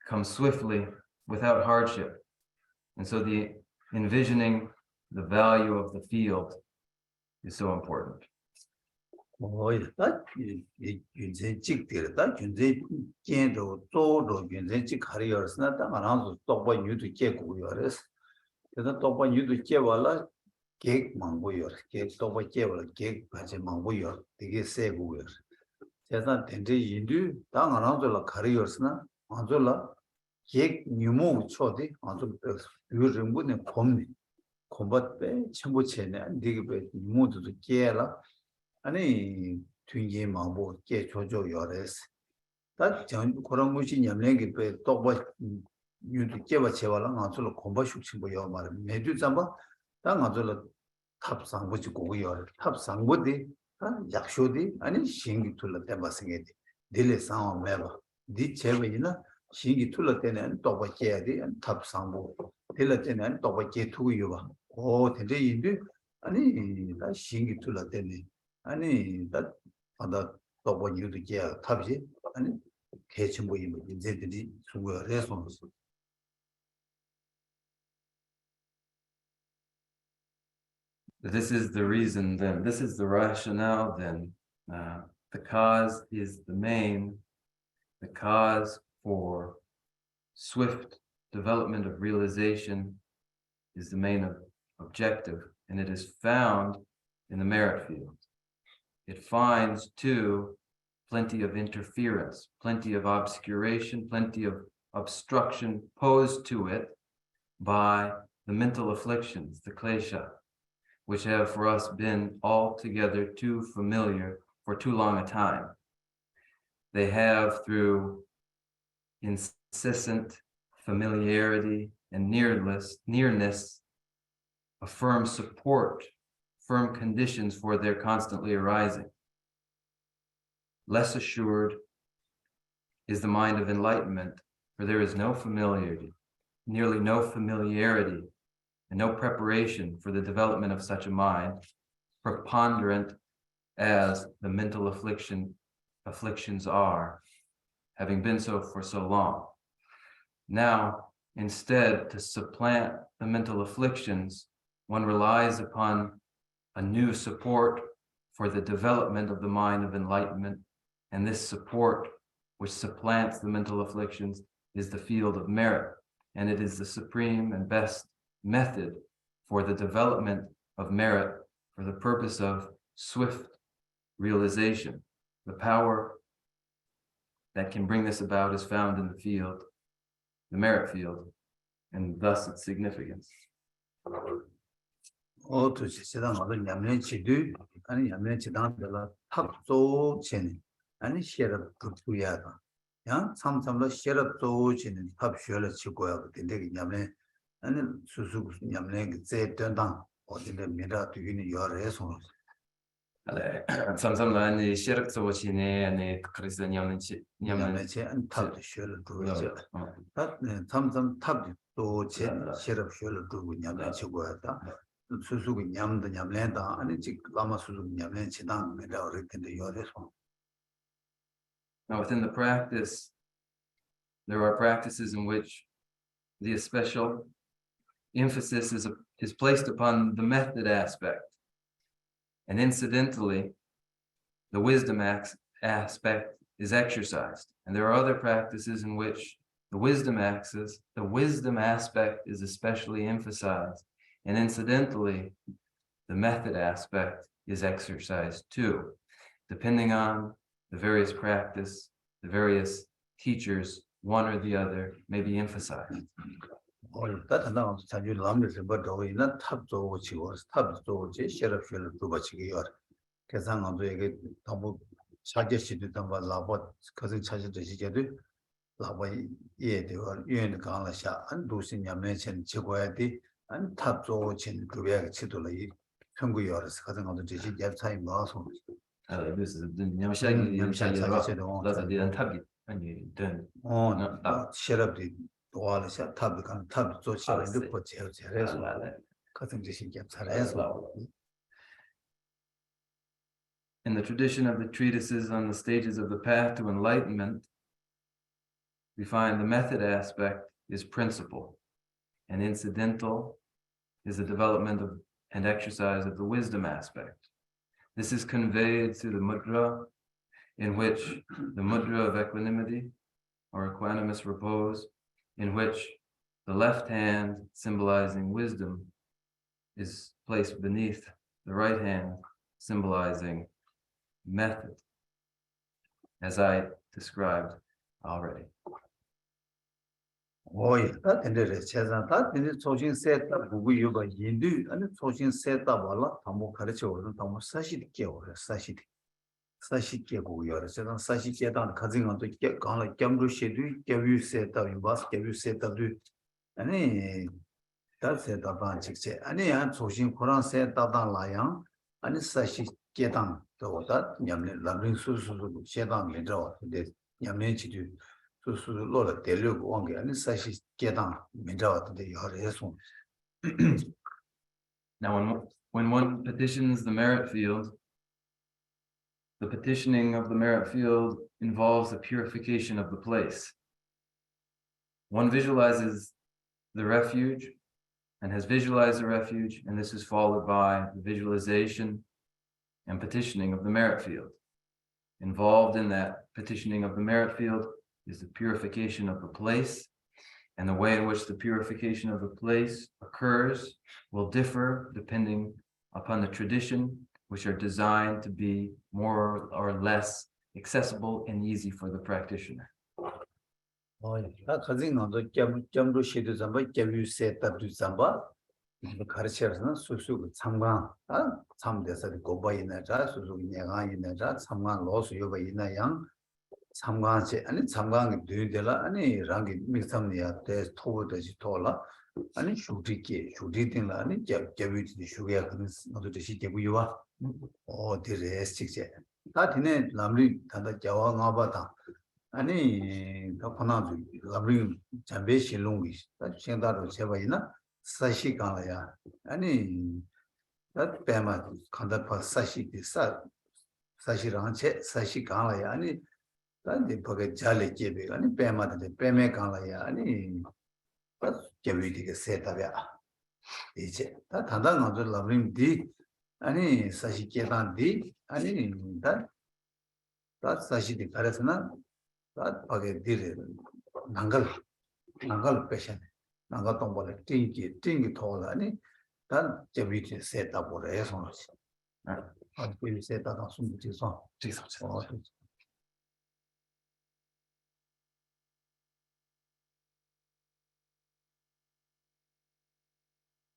comes swiftly without hardship. And so the envisioning the value of the field is so important. 다 균제 찍들다 균제 깬도 또도 균제 찍 하리어스나 당하나도 또봐 유도 깨고요레스 그래서 또봐 유도 깨발라 개 망고요 개 또봐 깨발라 개 가지 망고요 되게 세고요 제가 된제 인도 당하나도 가리어스나 안졸라 개 뉴모 초디 안졸 유르문에 봄니 콤바트 첨부체네 되게 모두도 깨라 아니 튕게 망보 깨 조조 요레스 다전 그런 것이 냠랭게 배 또바 유도 깨바 제발랑 안sol로 공부 숙침보 요 말 매주 잠바 당 안sol로 탑상부지 고고요 탑상부디 약쇼디 아니 신기 툴라 때바생게 딜레 상어 매바 디 제베이나 신기 툴라 때는 또바 깨야디 탑상부 딜레 때는 또바 깨 투고요 봐오 근데 인도 아니 다 신기 툴라 때는 아니 다 아다 또뭐 유도게 탑지 아니 개침 보이면 인제들이 수고를 해서 This is the reason then, this is the rationale then. The cause is the main, the cause for swift development of realization is the main objective, and it is found in the merit field. It finds, too, plenty of interference, plenty of obscuration, plenty of obstruction posed to it by the mental afflictions, the klesha, which have for us been altogether too familiar for too long a time. They have, through incessant familiarity and nearness, a firm support, firm conditions for their constantly arising. Less assured is the mind of enlightenment, for there is no familiarity, nearly no familiarity, and no preparation for the development of such a mind, preponderant as the mental afflictions are, having been so for so long. Now, instead, to supplant the mental afflictions, one relies upon a new support for the development of the mind of enlightenment, and this support, which supplants the mental afflictions, is the field of merit, and it is the supreme and best method for the development of merit for the purpose of swift realization. The power that can bring this about is found in the field, the merit field, and thus its significance. 또 지시당 어떤 냠년치도 아니 냠년치당들라 탑조 chen 아니 셰럽 부야다 야 삼삼로 셰럽 조치는 탑셔를 치고야 근데 냠년 아니 수수 냠년 제 된당 어디에 미라 뒤는 열에서 삼삼만이 시력 조치네 아니 그래서 냠년치 탑도 셔를 두죠 탑 삼삼 탑도 제 셰럽 셔를 두고 냠년 치고야다 수수고 냠도 냠랜다 아니 지 라마 수수 냠랜 치당 메라 어르텐데 요레소. Now within the practice, there are practices in which the special emphasis is placed upon the method aspect, and incidentally, the wisdom aspect is exercised. And there are other practices in which the wisdom aspect is especially emphasized. And incidentally, the method aspect is exercised too, depending on the various practice, the various teachers one or the other may be emphasized. 따뜻한 자주 남들서 버도이나 탑조 치고 탑조 제 셔럽실 두바치기요. 계산한도 이게 너무 자제시도 담바 라버 그것은 찾아듯이 제도 라버 예되어 유엔 강라샤 안 도시냐 매천 지고야 돼. 안 탑조 친 그게 치도를 평구여서 가장 것도 제시 예차이 마서 This is the Nyamshagi that's a deal tabby and you don't 셔럽이 도와서 탑이 탑조 치는데 버텨 잘해서 가장 제시 잘해서 In the tradition of the treatises on the stages of the path to enlightenment, we find the method aspect is principle, and incidental is the development of and exercise of the wisdom aspect. This is conveyed through the mudra, in which the mudra of equanimity or equanimous repose, in which the left hand symbolizing wisdom is placed beneath the right hand symbolizing method, as I described already. 다 된대래 세상다 근데 소신 세다 부부 유가 인도 아니 소신 세다 발라 담보 가르쳐 오는 담보 사실게 오래 사실게 고요 세상 사실게 단 가진한도 강라 겸도 쉐도 겸유 세다 임바스 겸유 세다도 아니 다 세다 반 직세 아니 한 소신 코란 세다 단 라양 아니 사실게 단 도다 냠네 람린 수수도 세다 메저 근데 냠네 지도 Now, when one petitions the merit field, the petitioning of the merit field involves the purification of the place. One visualizes the refuge and has visualized the refuge, and this is followed by the visualization and petitioning of the merit field. Involved in that petitioning of the merit field is the purification of the place, and the way in which the purification of the place occurs will differ depending upon the tradition, which are designed to be more or less accessible and easy for the practitioner. 가르쳐서는 수수 참관 참대서 고바이나 자 수수 내가이나 자 참관 로스 요바이나 양 참관체 아니 참관이 되들라 아니 랑기 미삼니야 대 토버듯이 토라 아니 슈디팅라 아니 개비티 슈게 그는 너도 대시 개부유와 디레스틱제 다 디네 람리 단다 자와 나바다 아니 더코나주 람리 잠베 실롱이 다 생다로 제바이나 사시 강라야 아니 다 빼마 간다파 사시디 사시랑 체 사시 강라야 아니 단디 버게 잘레 제베 아니 빼마데 빼메 강라야 아니 개비디게 세타베 이제 다 단단 가서 람림디 아니 사시 계단디 아니 다 사시디 가르스나 다 버게 디레 난갈 패션 나가 동벌에 띵기 토라니 단 제비티 세다 보래 손으로지 비비 세다가 숨지서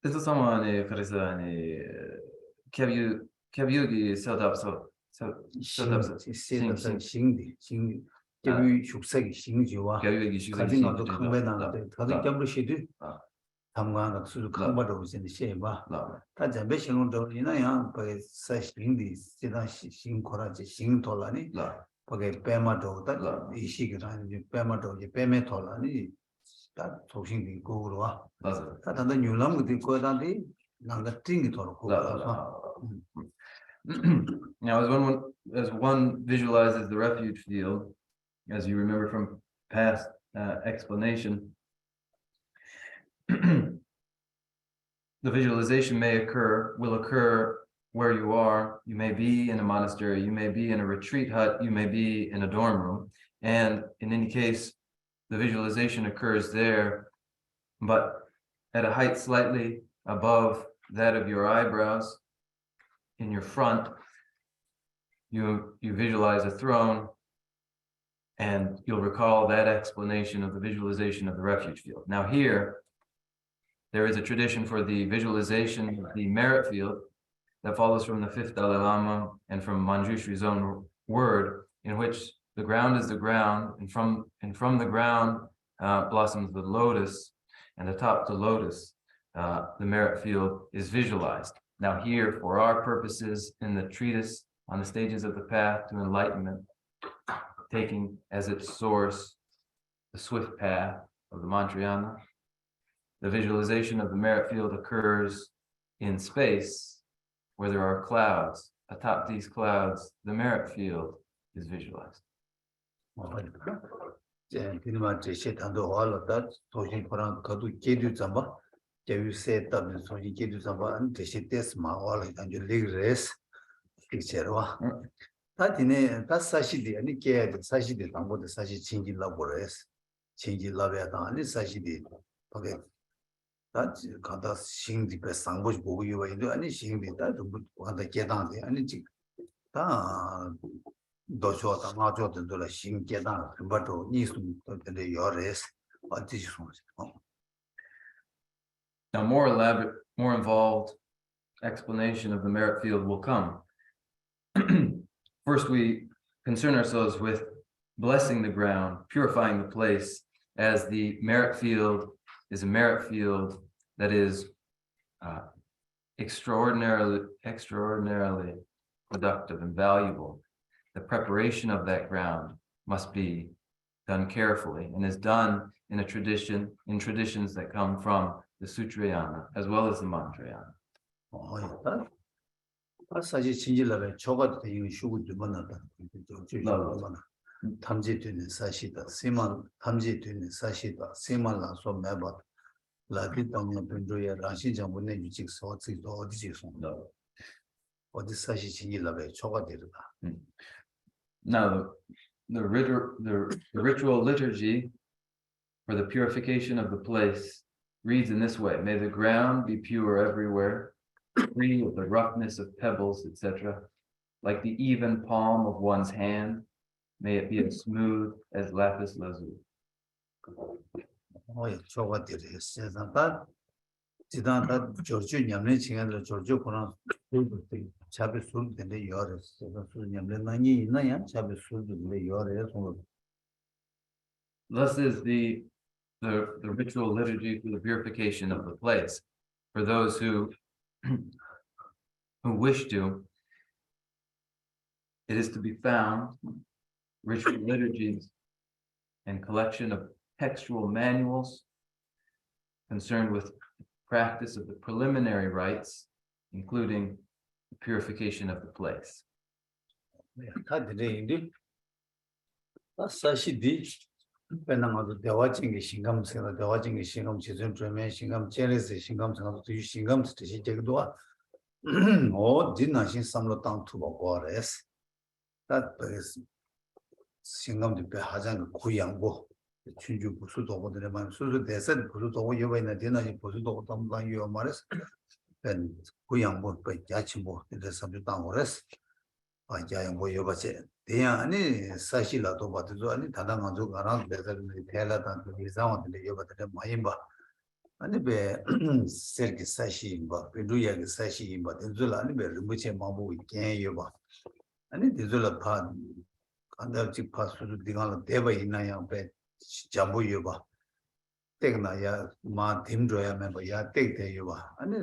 This is someone Karisani Kabyugi set up 신디 개비 축색이 신지와 가진 것도 강배나는데 가진 겸르시도 담가는 수도 강바로 오신데 셰바 다 잠배 신론도 이나야 그 사신디 지다 신코라지 신토라니 거기 빼마도 다 이시기라니 빼마도 이제 빼메 토라니 다 조신디 고로 와 맞아. 다 단단 뉴람 그디 거다디 나가 띵이 토로 고 Now, as one visualizes the refuge field, as you remember from past explanation, the visualization will occur where you are. You may be in a monastery, you may be in a retreat hut, you may be in a dorm room, and in any case, the visualization occurs there, but at a height slightly above that of your eyebrows. In your front, you visualize a throne, And you'll recall that explanation of the visualization of the refuge field. Now here, there is a tradition for the visualization of the merit field that follows from the fifth Dalai Lama and from Manjushri's own word, in which the ground is the ground, and from the ground blossoms the lotus, and atop the lotus, the merit field is visualized. Now here, for our purposes in the treatise on the stages of the path to enlightenment, taking as its source the swift path of the Mantrayana, the visualization of the merit field occurs in space where there are clouds. Atop these clouds, the merit field is visualized. that's kada sing di pe sangbo bogu yuwa indo ani sing di da du kada gedang de ani ji da do jo da ma jo de la sing gedang ba do ni su de yores a ji su. Now, more elaborate, more involved explanation of the merit field will come. First, we concern ourselves with blessing the ground, purifying the place, as the merit field is a merit field that is extraordinarily productive and valuable. The preparation of that ground must be done carefully and is done in traditions that come from the Sutrayana as well as the Mantrayana. 사실 진실라베 저가 되는 슈구도 만나다. 탐지되는 사실이다. 세만 탐지되는 사실이다. 세만라서 매번 라비 땅에 변조에 라신장 문내 유직 소치도 어디지 손다. 어디 사실 진실라베 저가 되다. Now the ritual liturgy for the purification of the place reads in this way: may the ground be pure everywhere, free of the roughness of pebbles, etc. Like the even palm of one's hand, may it be as smooth as lapis lazuli. 저가 되게 세상다. 지단다 저주 냠내 칭한들 저주 그런 잡을 수 있는데 열었어. 수 냠내 나니 있나야? 잡을 수 있는데 열어서. Thus is the ritual liturgy for the purification of the place. For those who wish to, it is to be found ritual liturgies and collection of textual manuals concerned with practice of the preliminary rites, including the purification of the place. 배낭아도 대화증의 신감생을 대화증의 신감 지점 주면 신감 제레스 신감생도 또 신감 뜻이 되기도 어 진나신 삼로 땅 투고 거래스 다 그래서 신감도 배 하장 고양고 춘주 부수도 오들만 수수 대선 부수도 요번에 되나지 부수도 담당 요 말스 ben 고양고 배 야침보 그래서 땅 거래스 아 야양고 요바체 대안이 사실라도 봐도 아니 다당한조 가랑 배달을 대라단 이상한데 요바들 많이 봐 아니 배 세르기 사시인바 베두야기 사시인바 된줄 아니 배 르무체 마보 있게 요바 아니 된줄 파 간다지 파수도 디가라 대바 있나야 배 잡부 요바 땡나야 마 딤줘야 매야 땡대 요바 아니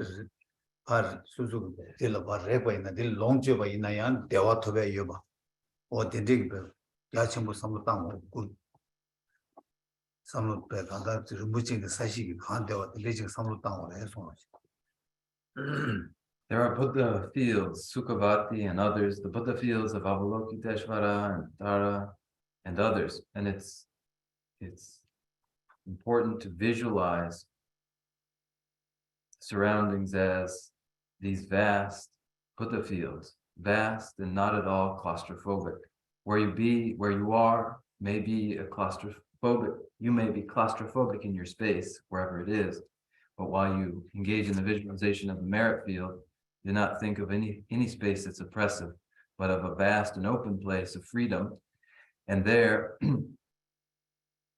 par susu dil par repa ina dil longche ina yan dewa thobe yoba o dindig be ya chimbu samutang ku samut be ganda rumbuching de sashi gi khan dewa lejing samutang o re so. There are Buddha fields, Sukhavati and others, the Buddha fields of Avalokiteshvara and Tara and others, and it's important to visualize surroundings as these vast Buddha fields, vast and not at all claustrophobic. Where you are may be a claustrophobic. You may be claustrophobic in your space, wherever it is. But while you engage in the visualization of the merit field, do not think of any space that's oppressive, but of a vast and open place of freedom. And there,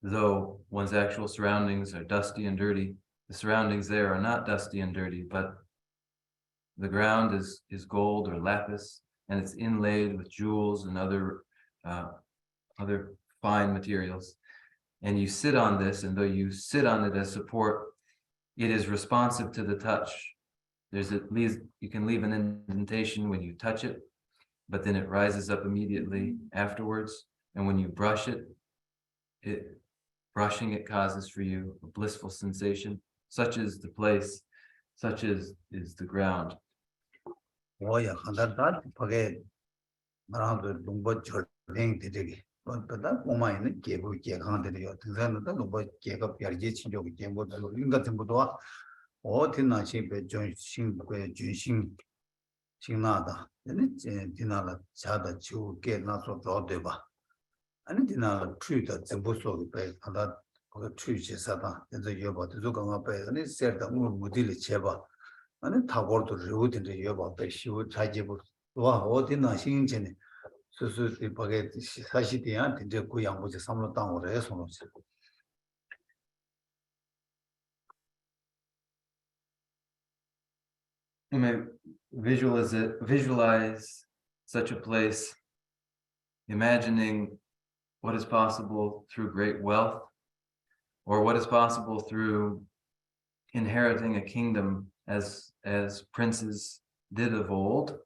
though one's actual surroundings are dusty and dirty, the surroundings there are not dusty and dirty, but the ground is gold or lapis, and it's inlaid with jewels and other fine materials. And you sit on this, and though you sit on it as support, it is responsive to the touch. There's at least, you can leave an indentation when you touch it, but then it rises up immediately afterwards. And when you brush it, brushing it causes for you a blissful sensation. Such is the place, such is the ground. 뭐야 한다다 파게 말아도 농부 절행 되게 뭐다 고마이는 개부 개강들이요 등산도 농부 개가 별게 친족 개모도 인가 등부도 어디나시 배전신의 준신 신나다 아니 디나라 자다 지우게 나서 더돼 봐 아니 디나라 트위터 전부서 배 하다 그 트위치사다 이제 여봐도 조금만 배 아니 세다 무딜이 제봐 아니 타고도 루든데 여봐 배 시우 자제부 와 어디나 신전에 수수히 바게 사시디야 이제 그 양보지 삼로 땅으로 해서 놓지 You may visualize such a place, imagining what is possible through great wealth, or what is possible through inheriting a kingdom as princes did of old,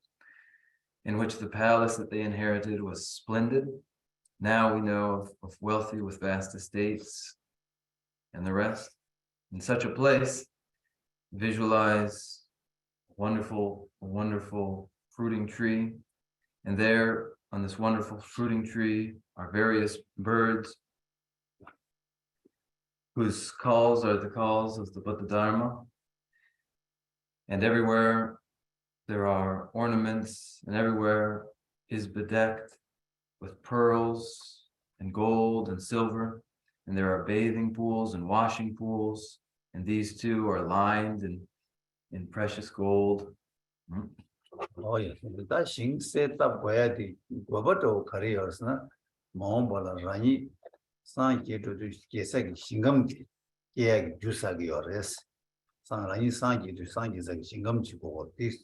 in which the palace that they inherited was splendid. Now we know of wealthy with vast estates and the rest. In such a place, visualize wonderful fruiting tree, and there on this wonderful fruiting tree are various birds whose calls are the calls of the Buddha Dharma, and everywhere there are ornaments, and everywhere is bedecked with pearls and gold and silver, and there are bathing pools and washing pools, and these too are lined in precious gold. 뭐야 다 신세다 봐야 돼 뭐부터 가리어스나 마음보다 라니 상계도 계획이 신감 계획 주사기 어레스 상라니 상계도 상계적인 신감 지고 어디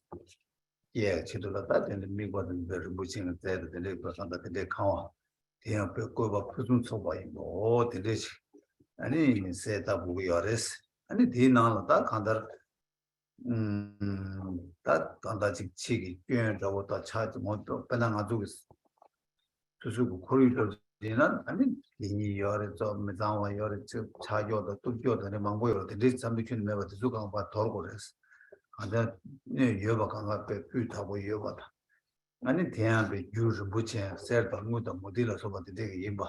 예 지도라다 되는 미국은 ber부진 때도 되는 거 산다 근데 강화 대한 벽고가 표준 소바이 뭐 되지 아니 세다 보고 어레스 아니 대나다 간다 다 간다지 치기 변하고 또 차지 뭐또 배낭 가지고 수수고 코리도 되는 아니 이 열에 좀 매장와 열에 차교도 뚝교도 망고요 되게 잠비춘 매버 수강 봐 돌고 그랬어 근데 네 여바 강가 배 py타고 여바다 아니 대한배 유르 부채 세르도 무도 모딜어서 봐도 되게 임바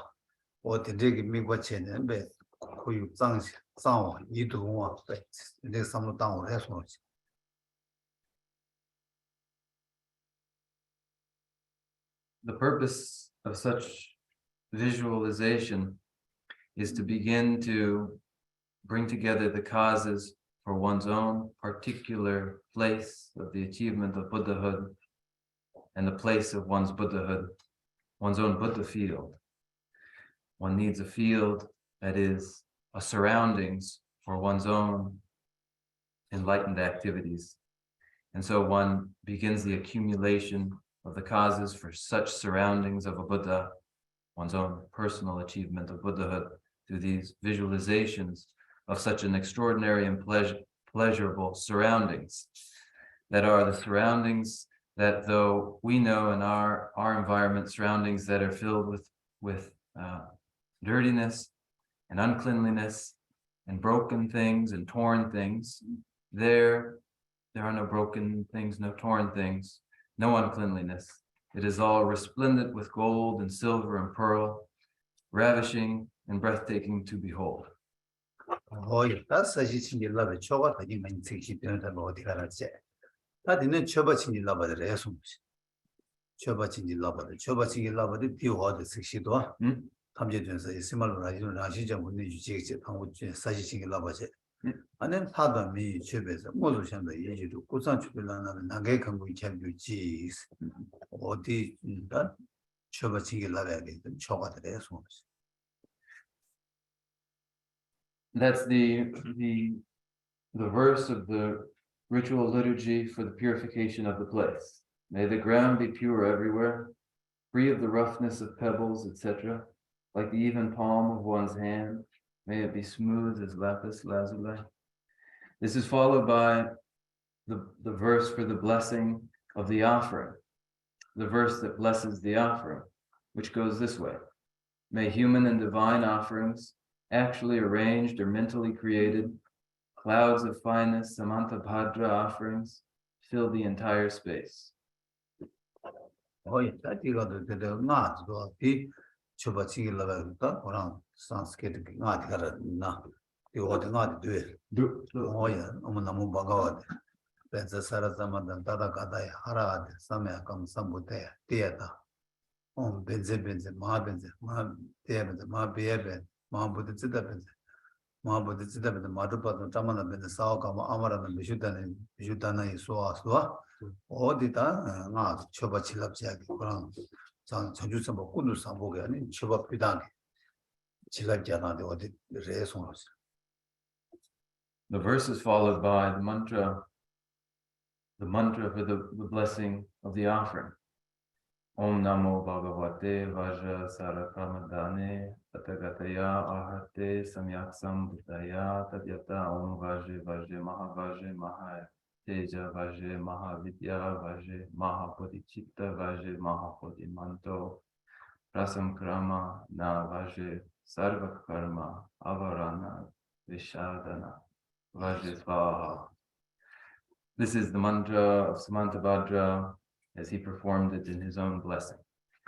어때 되게 미과체는 배 고유 장시 상와 이도와 배 내 삼로 땅으로 해서 The purpose of such visualization is to begin to bring together the causes for one's own particular place of the achievement of Buddhahood and the place of one's Buddhahood, one's own Buddha field. One needs a field that is a surroundings for one's own enlightened activities. And so one begins the accumulation of the causes for such surroundings of a Buddha, one's own personal achievement of Buddhahood, through these visualizations of such an extraordinary and pleasurable surroundings that are the surroundings that, though we know in our environment, surroundings that are filled with dirtiness and uncleanliness and broken things and torn things, there are no broken things, no torn things, no uncleanliness. It is all resplendent with gold and silver and pearl, ravishing and breathtaking to behold. that's 사실 진짜 라베 초가 되게 많이 특히 되는 거 어디 가라지 다디는 초바친이 라바들 해서 초바친이 라바들 비워도 특시도 탐제전서 있으말로 라시죠 문제 주제지 방고 사실 라바제 아는 사담이 집에서 모두 현대 예지도 고산 주변하는 나게 강고 참주지 어디 다 쳐버치기 라베게 초가 돼 손. That's the verse of the ritual liturgy for the purification of the place. May the ground be pure everywhere, free of the roughness of pebbles, etc. Like the even palm of one's hand, may it be smooth as lapis lazuli. This is followed by the verse for the blessing of the offering, the verse that blesses the offering, which goes this way. May human and divine offerings, actually arranged or mentally created, clouds of finest Samantabhadra offerings, fill the entire space. 거의 따지가도 되게 나도 이 쳐버치기 라베다 그런 산스케트 나디가나 이거도 나도 돼. 어야 너무 바가와. 그래서 사라자마다 다다가다야 하라데 삼야감 삼부대 때다. 벤제 마벤제 마 때벤제 마베베 마부드 찌다벤제 마부드 찌다벤제 마두바도 담아나 벤제 사오가마 아마라는 미슈다나이 소아소아 어디다 나 쳐바칠랍지하게 그런 전주서 뭐 꾸누 상보게 아니 쳐바피다게 칠랍지하나데 어디 레송하시. The verse is followed by the mantra for the blessing of the offering. Om Namo Bhagavate Vaja Sarakamadane Tatagataya Ahate Samyaksam Buddhaya Tadyata Om Vaje Vaje Mahavaje Maha Teja Vaje Mahavidya Vaje Mahapodichitta Vaje Mahapodimanto Rasamkrama Na Vaje Sarvakarma Avarana Vishadana Vaje Svaha. This is the mantra of Samantabhadra as he performed it in his own blessing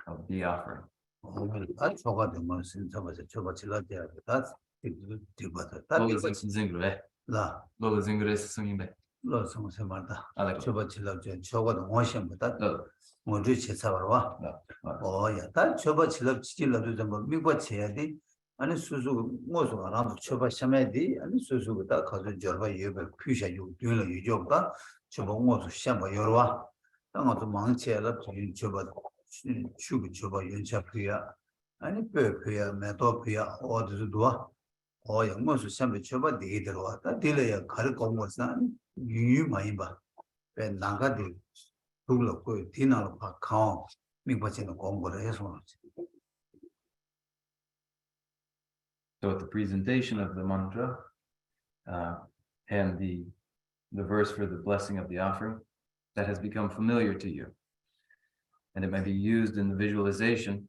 of the offering. 초가 되면 신사바서 쳐바칠랍지하게 다 뒤바다 나 Lola Zingres Sungimbe. 로성세 말다. 알아요. 쳐바칠랍지 초가도 원심보다 No. 먼저 제사바와 어야 다 쳐바칠랍 지질라도 좀 미과쳐야 돼. 아니 수수 뭐서 알아 쳐바 샤메디 아니 수수보다 가서 저바 예배 퓨샤 요 되는 유저가 쳐바 뭐서 샤바 여러와 당어도 망치야라 쳐바 추구 쳐바 연차피야 아니 뼈피야 메도피야 어디서 도와 영어서 샤메 쳐바 되게 들어왔다 딜래야 가를 거면서 유유 많이 봐배 나가디 둘러고 디나로 봐 가오 미과치는 공부를 해서 So at the presentation of the mantra and the verse for the blessing of the offering, that has become familiar to you. And it may be used in the visualization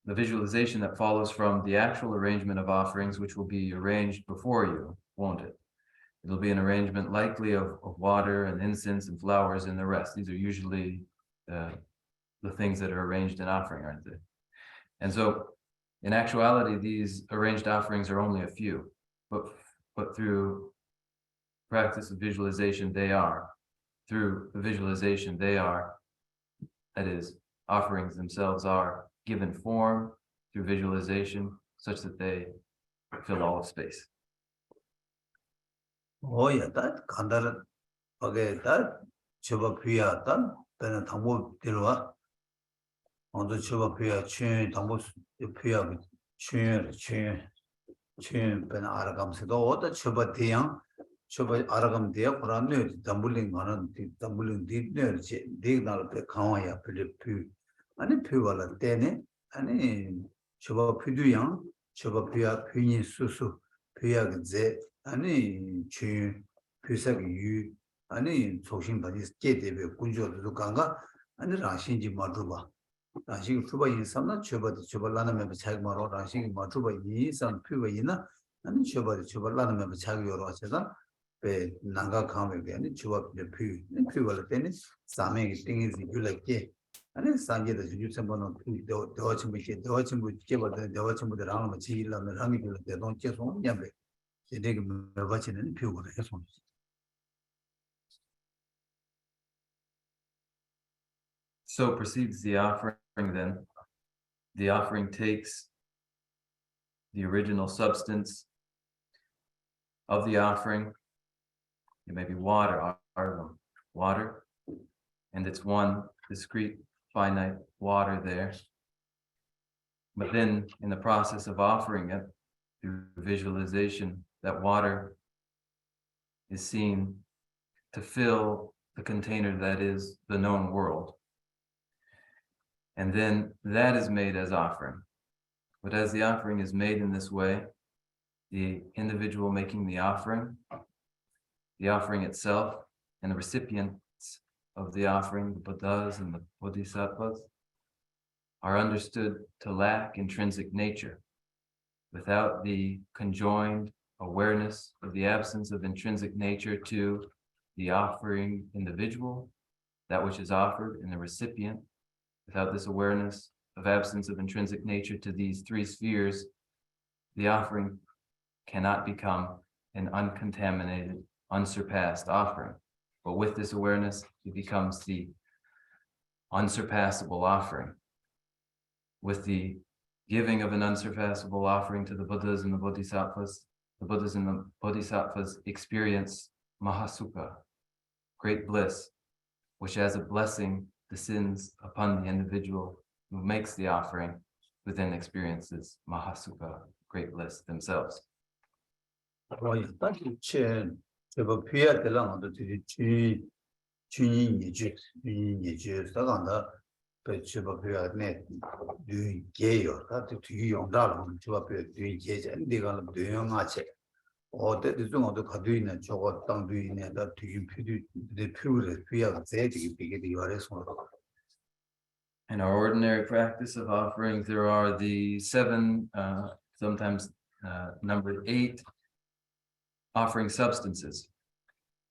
that follows from the actual arrangement of offerings, which will be arranged before you, won't it? It'll be an arrangement likely of water and incense and flowers and the rest. These are usually the things that are arranged in offering, aren't they? And so in actuality, these arranged offerings are only a few, but through practice of visualization, through the visualization, that is, offerings themselves are given form through visualization such that they fill all of space. 오야 다 간다라 거기에 다 저거 비야다 배는 당보 들어와 먼저 저거 비야 춘 당보 비야 춘 배는 알아가면서도 어디 저거 대양 저거 알아가면 돼요 그러면 담불링 가는 담불링 뒤내지 내날 배 강화야 필리피 아니 피발라 때네 아니 저거 피두양 저거 비야 피니 수수 비야 그제 아니 춘 피사기 유 아니 소신바디 제대로 군조도 간가 아니 라신지 마두바 라신 투바 인삼나 저발라나 차이 마로 라신 마두바 이산 피바이나 아니 저발라나 차이 요로 하세다 배 나가 가면 아니 저바 피발 때는 사매기 띵이지 줄게 아니 산제도 주sem번은 더침부 제바도 더침부들 하면 지일라면 하기 줄때 돈 계속 냠배 되게 매바치는 표고를 해서 So proceeds the offering then. The offering takes the original substance of the offering. It may be water, and it's one discrete finite water there. But then in the process of offering it, through visualization, that water is seen to fill the container that is the known world. And then that is made as offering. But as the offering is made in this way, the individual making the offering itself, and the recipients of the offering, the Buddhas and the Bodhisattvas, are understood to lack intrinsic nature. Without the conjoined awareness of the absence of intrinsic nature to the offering individual, that which is offered, and the recipient, without this awareness of absence of intrinsic nature to these three spheres, the offering cannot become an uncontaminated, unsurpassed offering. But with this awareness, it becomes the unsurpassable offering. With the giving of an unsurpassable offering to the Buddhas and the Bodhisattvas experience Mahasukha, great bliss, which as a blessing descends upon the individual who makes the offering, who then experiences Mahasukha, great bliss themselves. In our ordinary practice of offerings, there are the seven, sometimes numbered 8 offering substances.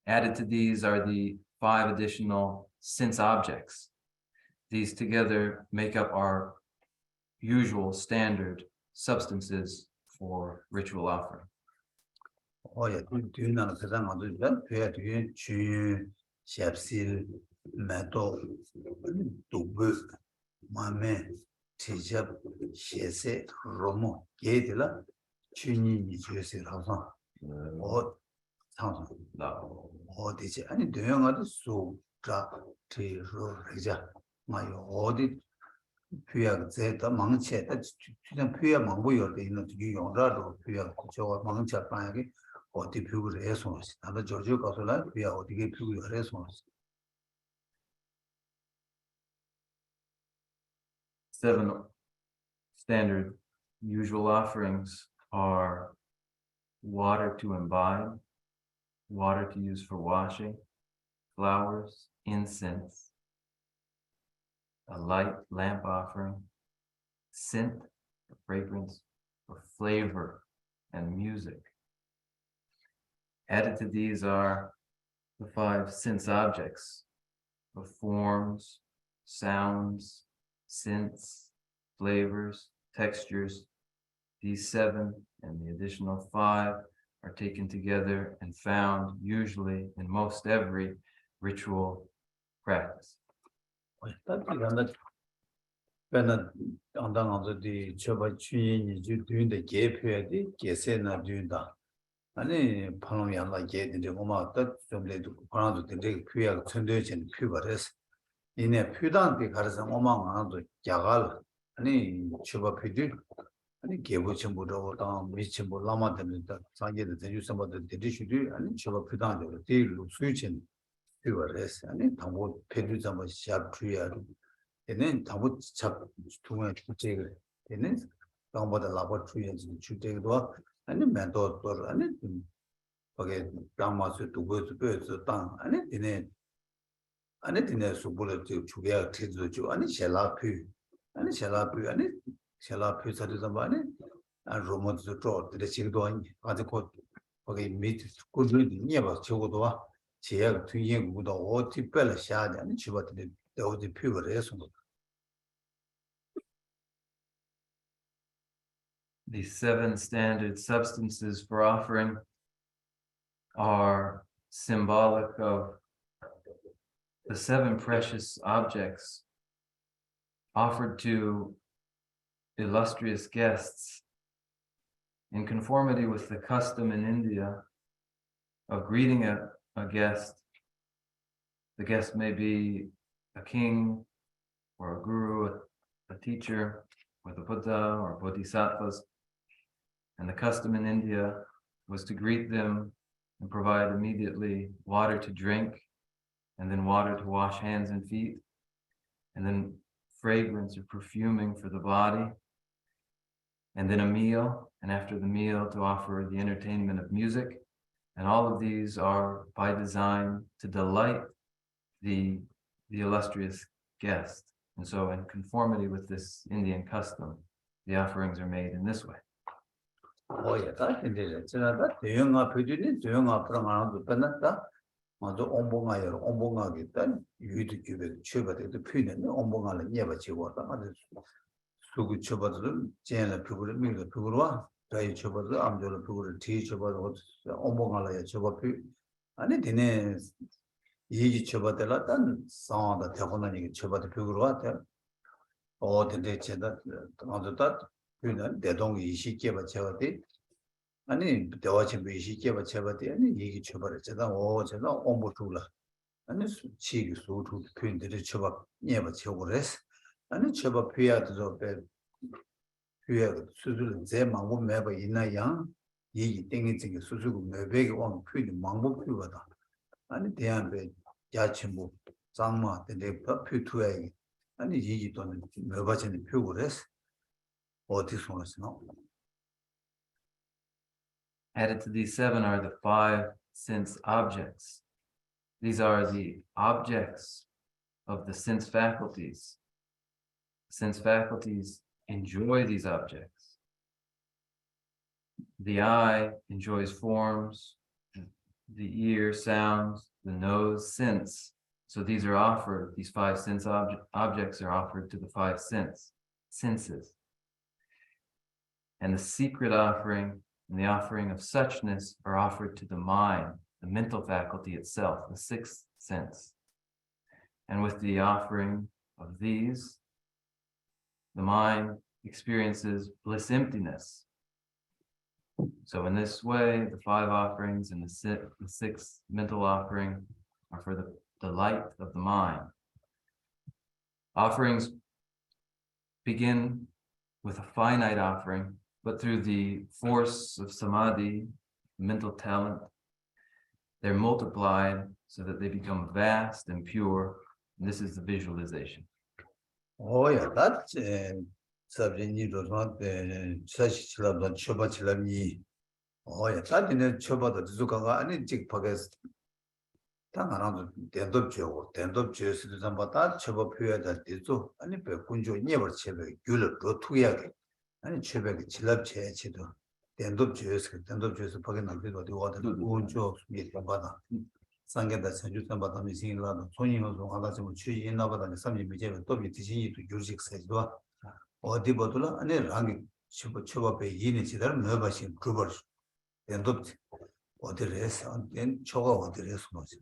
Added to these are the 5 additional sense objects. These together make up our usual standard substances for ritual offering. Seven standard usual offerings are water to imbibe, water to use for washing, flowers, incense, a light lamp offering, scent, or fragrance, or flavor, and music. Added to these are the 5 sense objects of forms, sounds, scents, flavors, textures. These 7 and the additional 5 are taken together and found usually in most every ritual practice. The 7 standard substances for offering are symbolic of the 7 precious objects offered to illustrious guests in conformity with the custom in India of greeting a guest. The guest may be a king or a guru, a teacher, or the Buddha or Bodhisattvas. And the custom in India was to greet them and provide immediately water to drink, and then water to wash hands and feet, and then fragrance or perfuming for the body, and then a meal, and after the meal to offer the entertainment of music. And all of these are by design to delight the illustrious guest. And so in conformity with this Indian custom, the offerings are made in this way. 다 인데래. 지나다 대형아 표준이 대형아 앞으로 가는 뻔했다. 먼저 온봉아요. 온봉하겠다. 유도 규백 취업도 표현은 온봉하는 예바 지고다. 아주 수구 취업도 제나 표고를 미리 표고와 다이 취업도 암조를 표고를 뒤 취업도 온봉하려 취업 표 아니 되네. 이기 취업들라 단 상황다 대본은 이게 취업도 표고로 왔다. 근데 제가 먼저 다 표현은 대동 20개바 제어디 아니 대화체 20개바 제어디 아니 얘기 처벌을 제가 제가 온보줄라 아니 치기 소투 표현들이 처벌 예바 제어를 했어 아니 처벌 표야도 배 표야 수술 제 망고 매바 있나야 얘기 땡이지 수술고 매백이 온 표현 망고 표거다 아니 대한배 야친부 장마 근데 표투야 아니 얘기 또는 매바체는 표고를 했어 Added to these 7 are the 5 sense objects. These are the objects of the sense faculties. Sense faculties enjoy these objects. The eye enjoys forms, the ear sounds, the nose sense. So these are offered, these 5 sense objects are offered to the 5 senses. And the secret offering and the offering of suchness are offered to the mind, the mental faculty itself, the 6th sense. And with the offering of these, the mind experiences bliss emptiness. So in this way, the 5 offerings and the 6th mental offering are for the delight of the mind. Offerings begin with a finite offering, but through the force of samadhi, mental talent, they're multiplied so that they become vast and pure. And this is the visualization. that's subject to such love, Chobachilami. That in a Chobata Zukaga, and it took Pagas Tangan, the end of Joe, the end of Joe, Sambata, Chobapua that is so, and if Kunjo never Chebe, Gulab, go to Yagi. 아니 최백이 질랍체치도 된도 주스 파견 남기도 어디 운조 미리 받아 상계다 전주선 받아 미신이라도 손님으로 하다지만 취이 있나보다는 3년 미제는 또 미티신이 또 유식 세도 어디 보더라 아니 랑이 초밥에 이니 지다를 넣어봐신 그걸 된도 어디래서 된 초가 어디래서 뭐지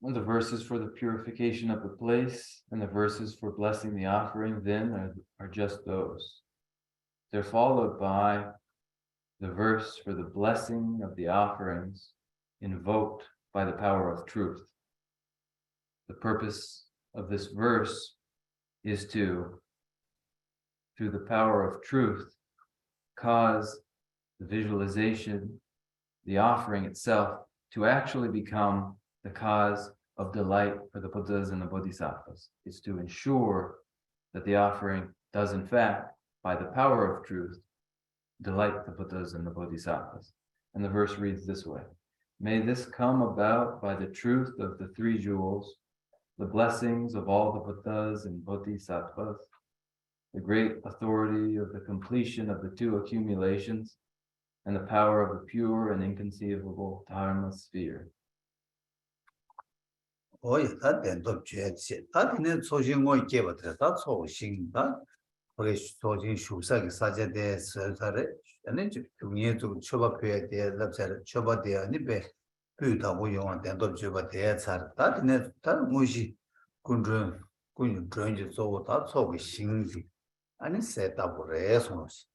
And the verses for the purification of the place and the verses for blessing the offering then are just those. They're followed by the verse for the blessing of the offerings invoked by the power of truth. The purpose of this verse is to, through the power of truth, cause the visualization, the offering itself, to actually become the cause of delight for the Buddhas and the Bodhisattvas. Is to ensure that the offering does in fact, by the power of truth, delight the Buddhas and the Bodhisattvas. And the verse reads this way: may this come about by the truth of the 3 jewels, the blessings of all the Buddhas and Bodhisattvas, the great authority of the completion of the 2 accumulations, and the power of the pure and inconceivable Dharma sphere. that end of jet. That in sourcing one gave it, that's all sing that. Okay, sourcing Shusaki Sajade Sare, and then to me to Chobapia, the Lapsar Choba de Nibe, Puta, we want end of Juba de Sar. That in it, that Mushi couldn't join you so that's all we sing. And it set up response.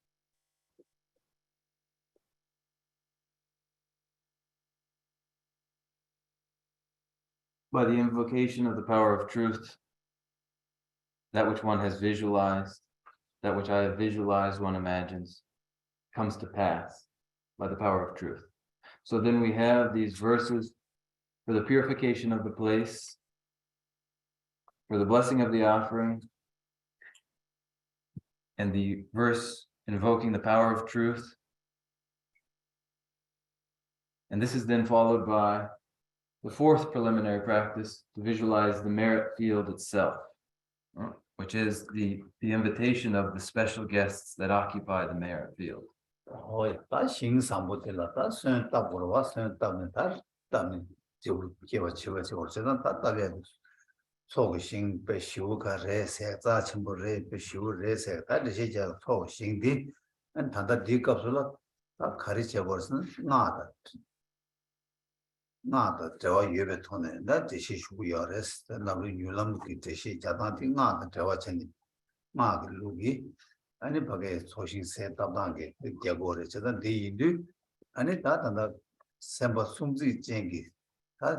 by the invocation of the power of truth, that which one has visualized, that which I have visualized, one imagines, comes to pass by the power of truth. So then we have these verses for the purification of the place, for the blessing of the offering, and the verse invoking the power of truth. And this is then followed by the fourth preliminary practice to visualize the merit field itself, which is the invitation of the special guests that occupy the merit field. 다 신상부들라 다 선답으로 와 선답은 다 답은 저 기와 치와 저는 다 답이야. 소신 배시우가 레세 자침부레 배시우 레세 다 이제 소신디 안 다다 디갑슬라 다 가르쳐 버스는 나다 저 예배 통에 나 지시 슈야레스 나를 유람 그 지시 자단티 나다 저 전이 마그 루기 아니 밖에 소신 세답단게 되고래 저는 대인들 아니 다다 셈바 숨지 쟁기 다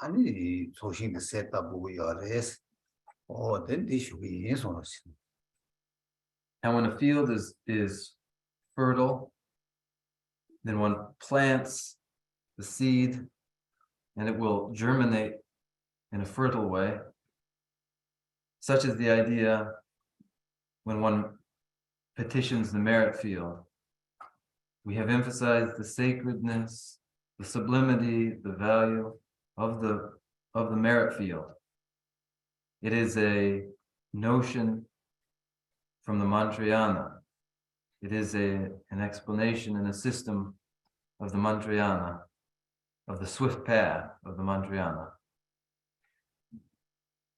아니 소신 세답 보고 야레스 된 디슈기 예소노시. And when a field is fertile, then one plants the seed and it will germinate in a fertile way. Such is the idea when one petitions the merit field. We have emphasized the sacredness, the sublimity, the value of the merit field. It is a notion from the Mantrayana. It is an explanation and a system of the Mantrayana, of the swift path of the Mantrayana.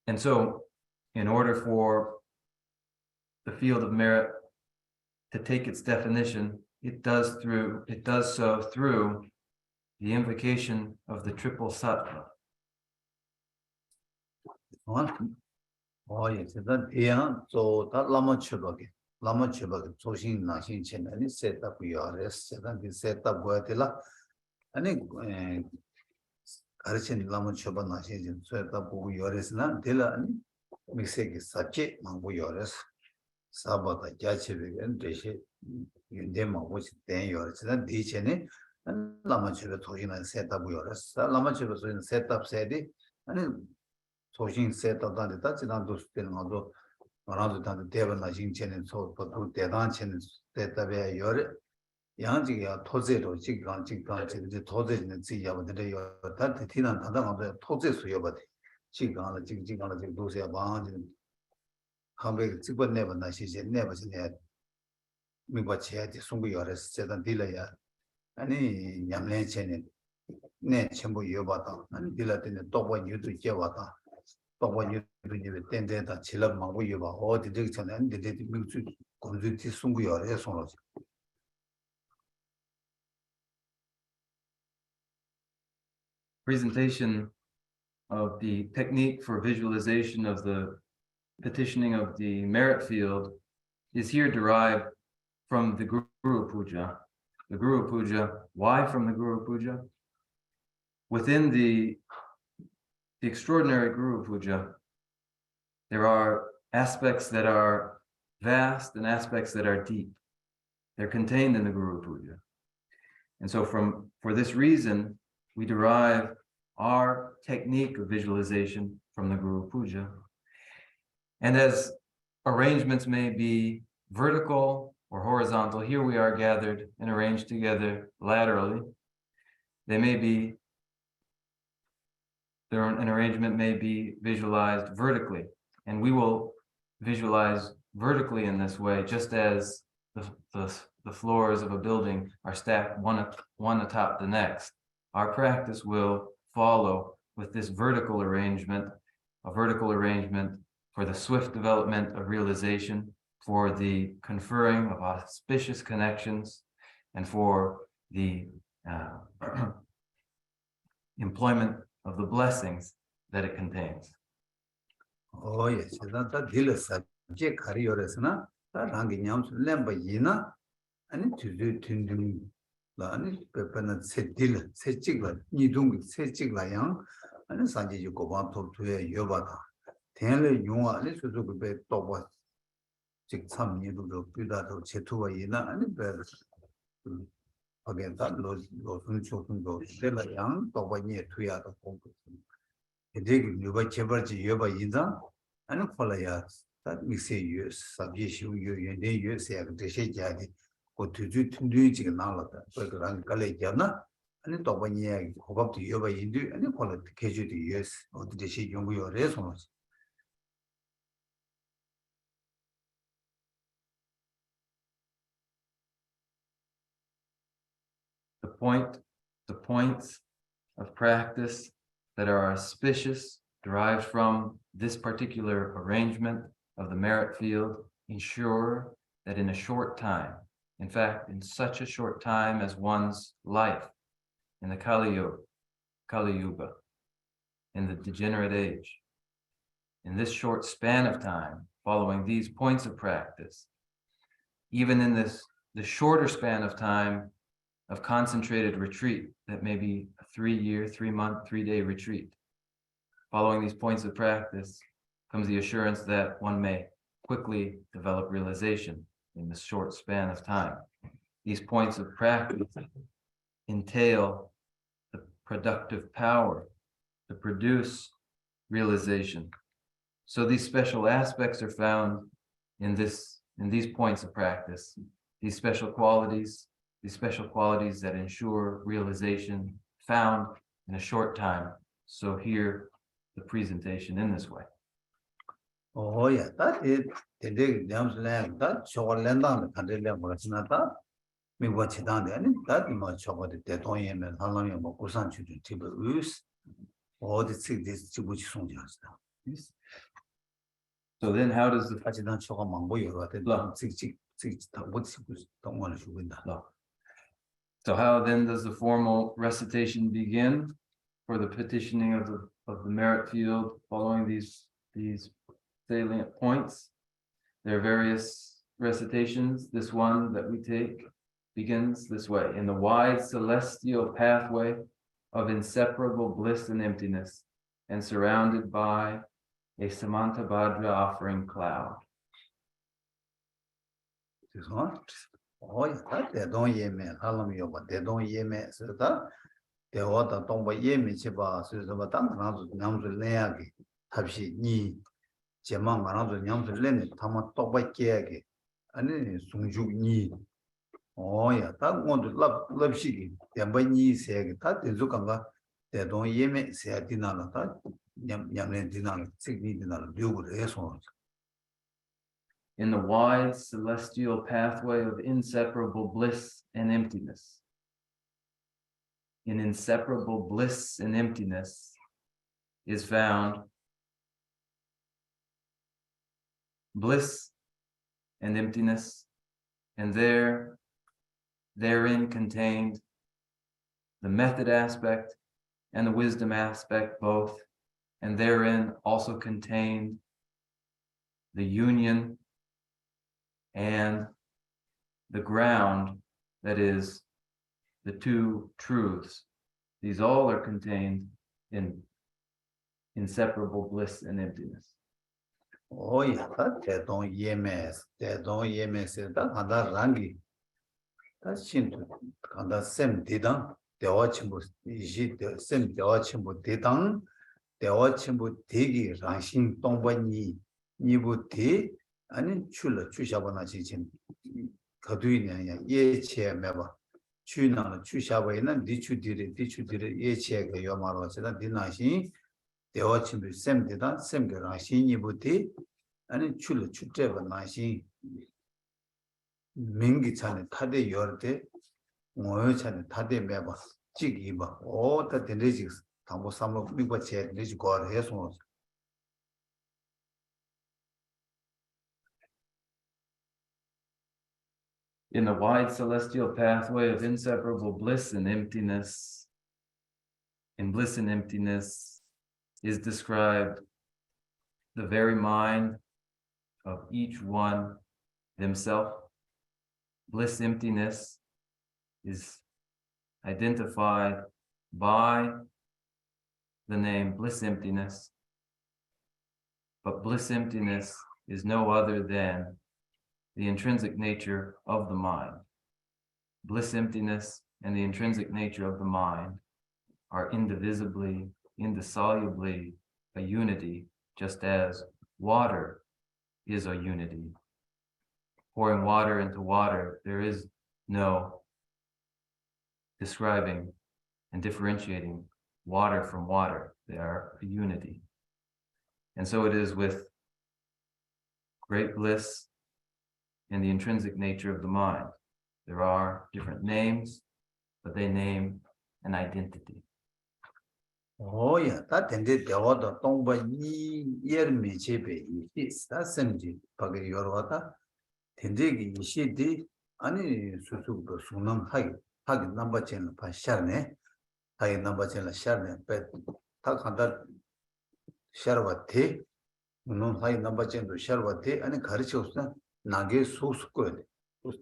And so, in order for the field of merit to take its definition, it does so through the invocation of the triple sattva. yes, that yeah, so that lama chubaki sosin nashin chen ani set up yours, and set up goatilla. Ani Archin lama chuba nashin, set up yours na dilla ani mixing sache mango yours. Sabata jachi and deshi yundema which 10 yours, and dichene and lama chuba sosin and set up yours. Lama chuba sosin set up sedi and 소신 세트다 지난도 스텔나도 말아도 다 대변나 신체는 소도 대단 체는 세트에 여러 양지가 토제로 지간 이제 토제는 지야버들이 다 티난 다다가 토제 수여버디 지간을 지간을 도시야 방지 한배 직번 내번나 시제 내버지네 미버치야지 송구 여러스 세단 딜러야 아니 냠내 체는 네 전부 여봐다 아니 딜러한테 또번 유도 제와다 Presentation of the technique for visualization of the petitioning of the merit field is here derived from the Guru Puja. The Guru Puja. Why from the Guru Puja? Within the extraordinary Guru Puja, there are aspects that are vast and aspects that are deep. They're contained in the Guru Puja. And so for this reason, we derive our technique of visualization from the Guru Puja. And as arrangements may be vertical or horizontal, here we are gathered and arranged together laterally. An arrangement may be visualized vertically, and we will visualize vertically in this way, just as the floors of a building are stacked one atop the next. Our practice will follow with this vertical arrangement, a vertical arrangement for the swift development of realization, for the conferring of auspicious connections, and for the employment of the blessings that it contains. Oh yes, that deal subject carrioresna, that hanging yams lemba yina, and to do tindum, lani, pepana set deal, set chigla, nidung, set chigla yang, 아니 산지지 고반 톱투에 여바다 대를 용아 아니 수수그 배 또봐 즉 참니도 비다도 제투와 이나 아니 배 again that los chokun도 셀라양 또바니 투야도 공부 이제 누가 제벌지 여바 인자 아니 콜라야 that 미세 유스 사비슈 유연데 유스야 대세 자디 고 투주 튼두지 나라다 그런 갈래잖아 아니 또바니 고밥도 여바 인도 아니 콜라 개주도 유스 어디시 연구요래 손 the points of practice that are auspicious, derived from this particular arrangement of the merit field, ensure that in a short time, in fact, in such a short time as one's life, in the Kali Yuga, in the degenerate age, in this short span of time, following these points of practice, even in the shorter span of time of concentrated retreat, that may be a 3-year, 3-month, 3-day retreat. Following these points of practice comes the assurance that one may quickly develop realization in this short span of time. These points of practice entail the productive power to produce realization. So these special aspects are found in these points of practice, these special qualities that ensure realization found in a short time. So here, the presentation in this way. Oh yeah, that is the land that Chogaland and the Lamorasnata. Me watch it down there, and that much about the Tetoyam and Halami Mokusan to Tibur use all the this Chibuchi Sonjas. So then how does the Pachidan Chogamango, don't want to win that. So how then does the formal recitation begin for the petitioning of the merit field following these salient points? There are various recitations. This one that we take begins this way: in the wide celestial pathway of inseparable bliss and emptiness, and surrounded by a Samantabhadra offering cloud. This one? Oh, they don't yeme, Halami, but they don't yeme, so that they water don't buy yeme chiba, so the Batam, Nam's Leagi, Tabshi, Ni, Jamang, another Nam's Len, Tama Toba Kiagi, and then Sunju Ni. Oh, yeah, that one to love shiki, they buy Ni say, that is Zukanga, they don't yeme, say a dinner, that Yam dinner, 60 dinner, do with response. In the wide celestial pathway of inseparable bliss and emptiness. In inseparable bliss and emptiness is found bliss and emptiness, and therein contained the method aspect and the wisdom aspect both, and therein also contained the union and the ground, that is, the two truths. These all are contained in inseparable bliss and emptiness. Oh, yeah, they don't yemes, that other rangi. That's shin, and the same didan, the watching was the same, the watching would didan, the watching would dig, ranching tombani, nibuti. 아니 출了주샤바나 지진 거두이냐 예체 매바 주나는 주샤바에는 디추디리 예체가 요마로 세다 디나시 대화침을 셈되다 셈게라 신이부티 아니 출了주제바나시 민기찬에 타대 열때 모여찬에 타대 매바 지기바 오다 된대지 담보 삼로 미바체 내지 거를 해서 In the wide celestial pathway of inseparable bliss and emptiness, in bliss and emptiness is described the very mind of each one himself. Bliss emptiness is identified by the name bliss emptiness. But bliss emptiness is no other than the intrinsic nature of the mind. Bliss emptiness and the intrinsic nature of the mind are indivisibly, indissolubly a unity, just as water is a unity. Pouring water into water, there is no describing and differentiating water from water. They are a unity. And so it is with great bliss and the intrinsic nature of the mind. There are different names, but they name an identity. Oh yeah, that tended the water don't buy year me cheap. It's that semji, Pagay Yorwata. Tendegi Shidi, Ani Susu, Sunam Hag number chain by Sharne, Hag number chain Sharne, but Takanda Sharwati, no high number chain to Sharwati, and Karichosna, Nage Sus good.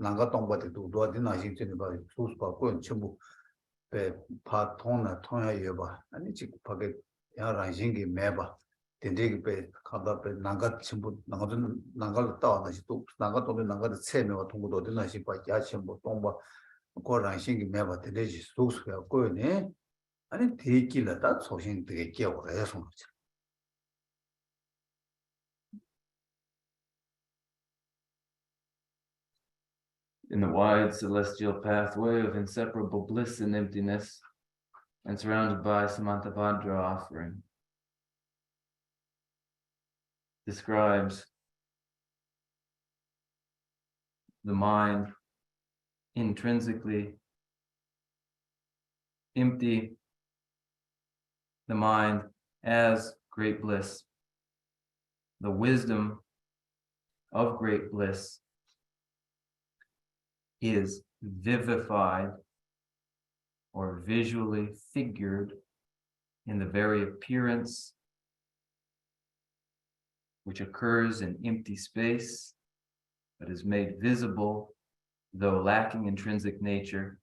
Nagatomba to do the Nazi by Sus Paco Chimbu. 파 통나 통야여봐 아니 지 밖에 야 라이징이 매봐 된대기 배 가다 배 나가 전부 나가도 나가를 따와다시 또 나가도 나가도 체매와 통고도 되나시 봐 야치 뭐 동바 고 라이징이 매봐 된대지 소스가 거네 아니 대기라다 소신 되게 깨워라 해서 In the wide celestial pathway of inseparable bliss and emptiness, and surrounded by Samantabhadra offering, describes the mind intrinsically empty, the mind as great bliss, the wisdom of great bliss is vivified or visually figured in the very appearance which occurs in empty space, but is made visible, though lacking intrinsic nature,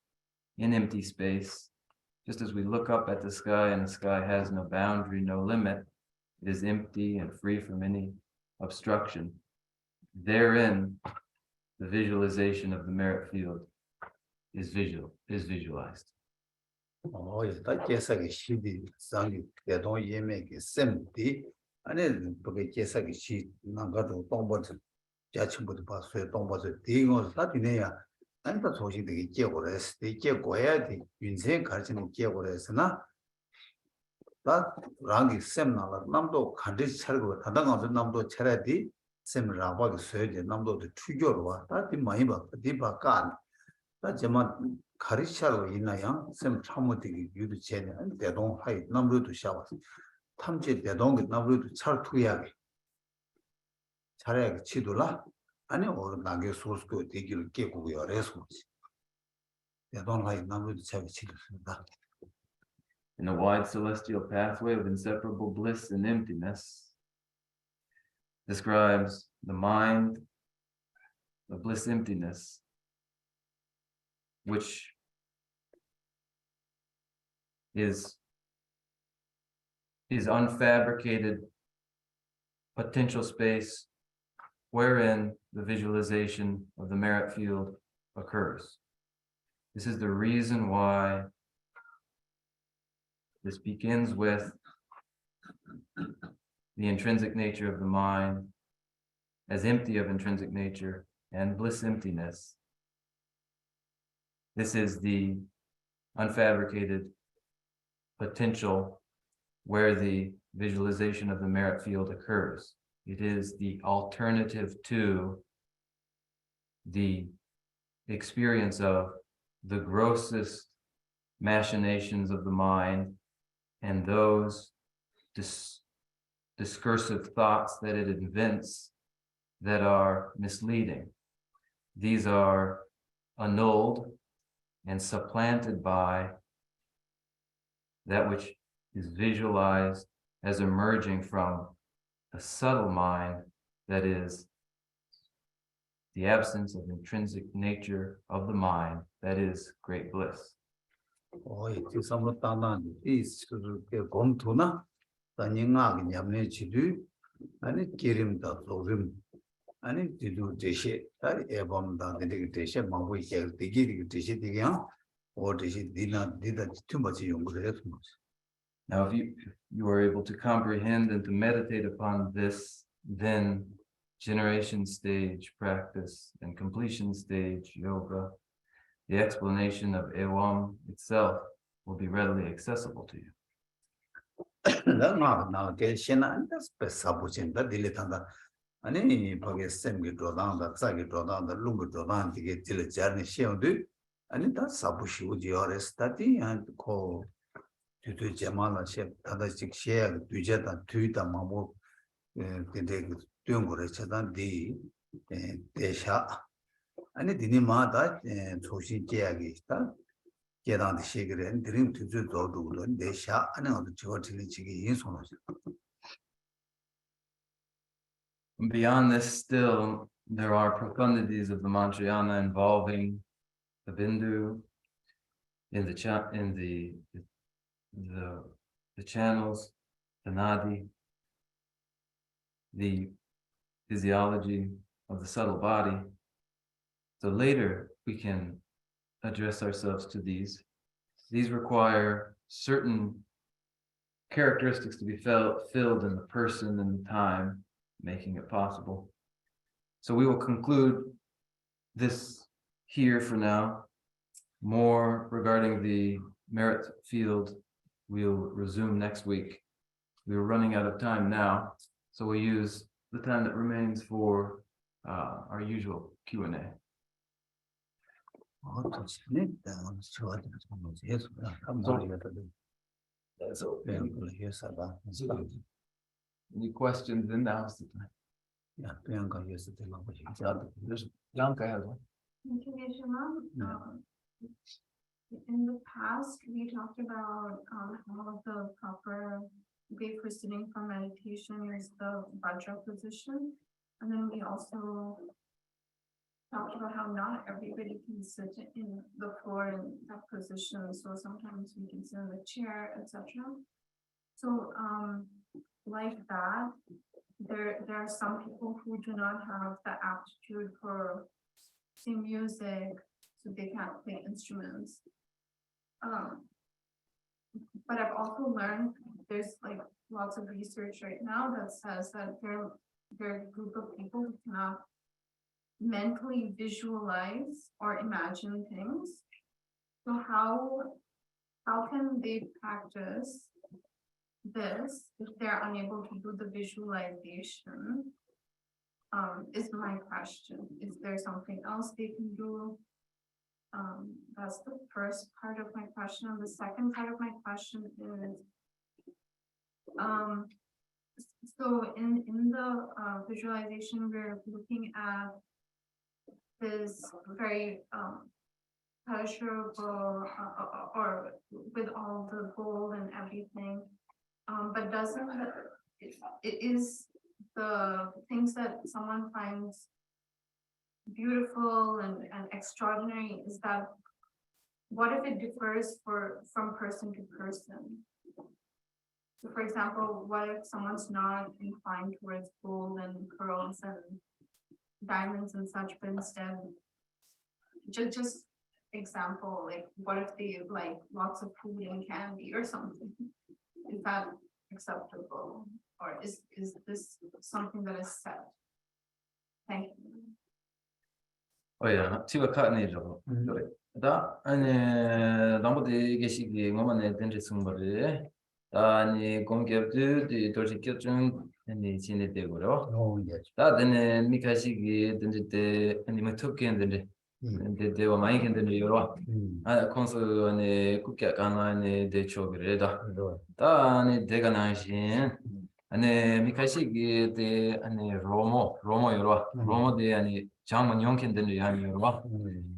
in empty space. Just as we look up at the sky and the sky has no boundary, no limit, it is empty and free from any obstruction. Therein, the visualization of the merit field is visualized. Oh, yeah, that Jesaki Shidi, Sangi, they don't make a semti, and then Pugay Jesaki sheet, Nagato, Tombot, Jachimbo, Passo, Tombos, Tingos, Latinea, and that's what the Jegores, the Jegoya, the Vincent Carson Jegores, na. That Rangi Semna, Namdo, Kandis Chargo, Tadang of the Namdo Charity. Sem Rabag surgeon, number the Tujorwa, that in my Diba Gan. That Jama Karisharo in a young, some traumatic you to chain, and they don't hide number to showers. Tamji, they don't get number to Chartuyagi. Charag Chidula, and or Nage source go take your cake with your response. They don't like number to Chavi Chidula. In the wide celestial pathway of inseparable bliss and emptiness, describes the mind, the bliss emptiness, which is unfabricated potential space wherein the visualization of the merit field occurs. This is the reason why this begins with the intrinsic nature of the mind as empty of intrinsic nature and bliss emptiness. This is the unfabricated potential where the visualization of the merit field occurs. It is the alternative to the experience of the grossest machinations of the mind and those discursive thoughts that it invents that are misleading. These are annulled and supplanted by that which is visualized as emerging from a subtle mind that is the absence of intrinsic nature of the mind, that is great bliss. 이 samlo tanda 이 검토나 단영아 냠네 지도 아니 기름다 소름 아니 지도 제시 다 앨범다 되게 제시 마고 이게 되게 제시 되게야 어디시 디나 디다 tumba지 연구를 했어. Now, if you are able to comprehend and to meditate upon this, then generation stage practice and completion stage yoga, the explanation of Ewam itself will be readily accessible to you. 나 개시나 안다 스페사부진다 딜레탄다 아니 거기 쌤기 도단다 자기 도단다 룽기 도단 되게 딜레자니 시험도 아니 다 사부시우지 어레스타디 안고 뒤도 제마나 셰 다다식 셰 뒤제다 뒤다 마모 근데 뛰는 거를 차단 디 대샤 아니 디니마다 조시 계약이 있다 계단의 시기를 드림 뒤주 도도로 대샤 안에 어디 저들이 지금 인소는 Beyond this, still, there are profundities of the Mantrayana involving the Bindu in the channels, the Nadi, the physiology of the subtle body. So later we can address ourselves to these. These require certain characteristics to be filled in the person and the time, making it possible. So we will conclude this here for now. More regarding the merit field, we'll resume next week. We're running out of time now, so we'll use the time that remains for our usual Q&A. So, any questions? Then now's the time. Yeah, there's Bianca has one. In the past, we talked about how the proper way for sitting for meditation is the Vajra position. And then we also talked about how not everybody can sit in the floor in that position. So sometimes we can sit in the chair, etc. So like that, there are some people who do not have the aptitude for sing music, so they can't play instruments. But I've also learned there's like lots of research right now that says that there are a group of people who cannot mentally visualize or imagine things. So how can they practice this if they're unable to do the visualization? Is my question. Is there something else they can do? That's the first part of my question. And the second part of my question is, so in the visualization, we're looking at this very pleasurable or with all the gold and everything, but doesn't it is the things that someone finds beautiful and extraordinary, is that what if it differs from person to person? So for example, what if someone's not inclined towards gold and pearls and diamonds and such, but instead just example, like what if they like lots of food and candy or something? Is that acceptable, or is this something that is set? Thank you. Oh yeah, tiwa ka ne jo. Da ane dambo de geshi ngomane denje sungore. Da ni gomgebdu de doji kyojun ni chine de goro. Da dene mikashi gi denje de ani matoken denje. De wa mai ken denje yoro. Ah konso ne kukya kana ne de chogre da. Da ni dega nanshin. ane mikashigi de ane romo yoro romo de ane 장만 용캔 되는 양이 여러와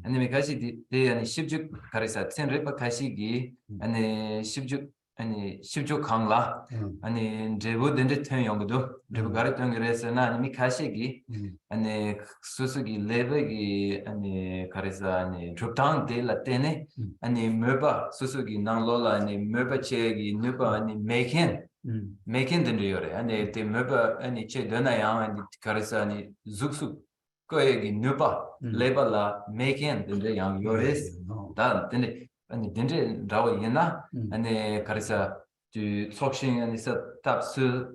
ane mikashi de ane shibjuk karisa ten repa kashigi ane shibjuk 아니 십조 강라 아니 제부 덴데 ten 용도 제부 가르던 그래서나 아니 카시기 아니 수수기 레베기 아니 가르사 아니 드롭다운 데라 테네 아니 메바 수수기 나로라 아니 메바 체기 누바 아니 메켄 된리요레 아니 테 메바 아니 체 되나야 아니 가르사 아니 죽수 거에기 누바 레발라 메켄 된데 양 요레스 다 된데 아니 된데 라고 얘나 아니 가르사 주 속신 아니 탑스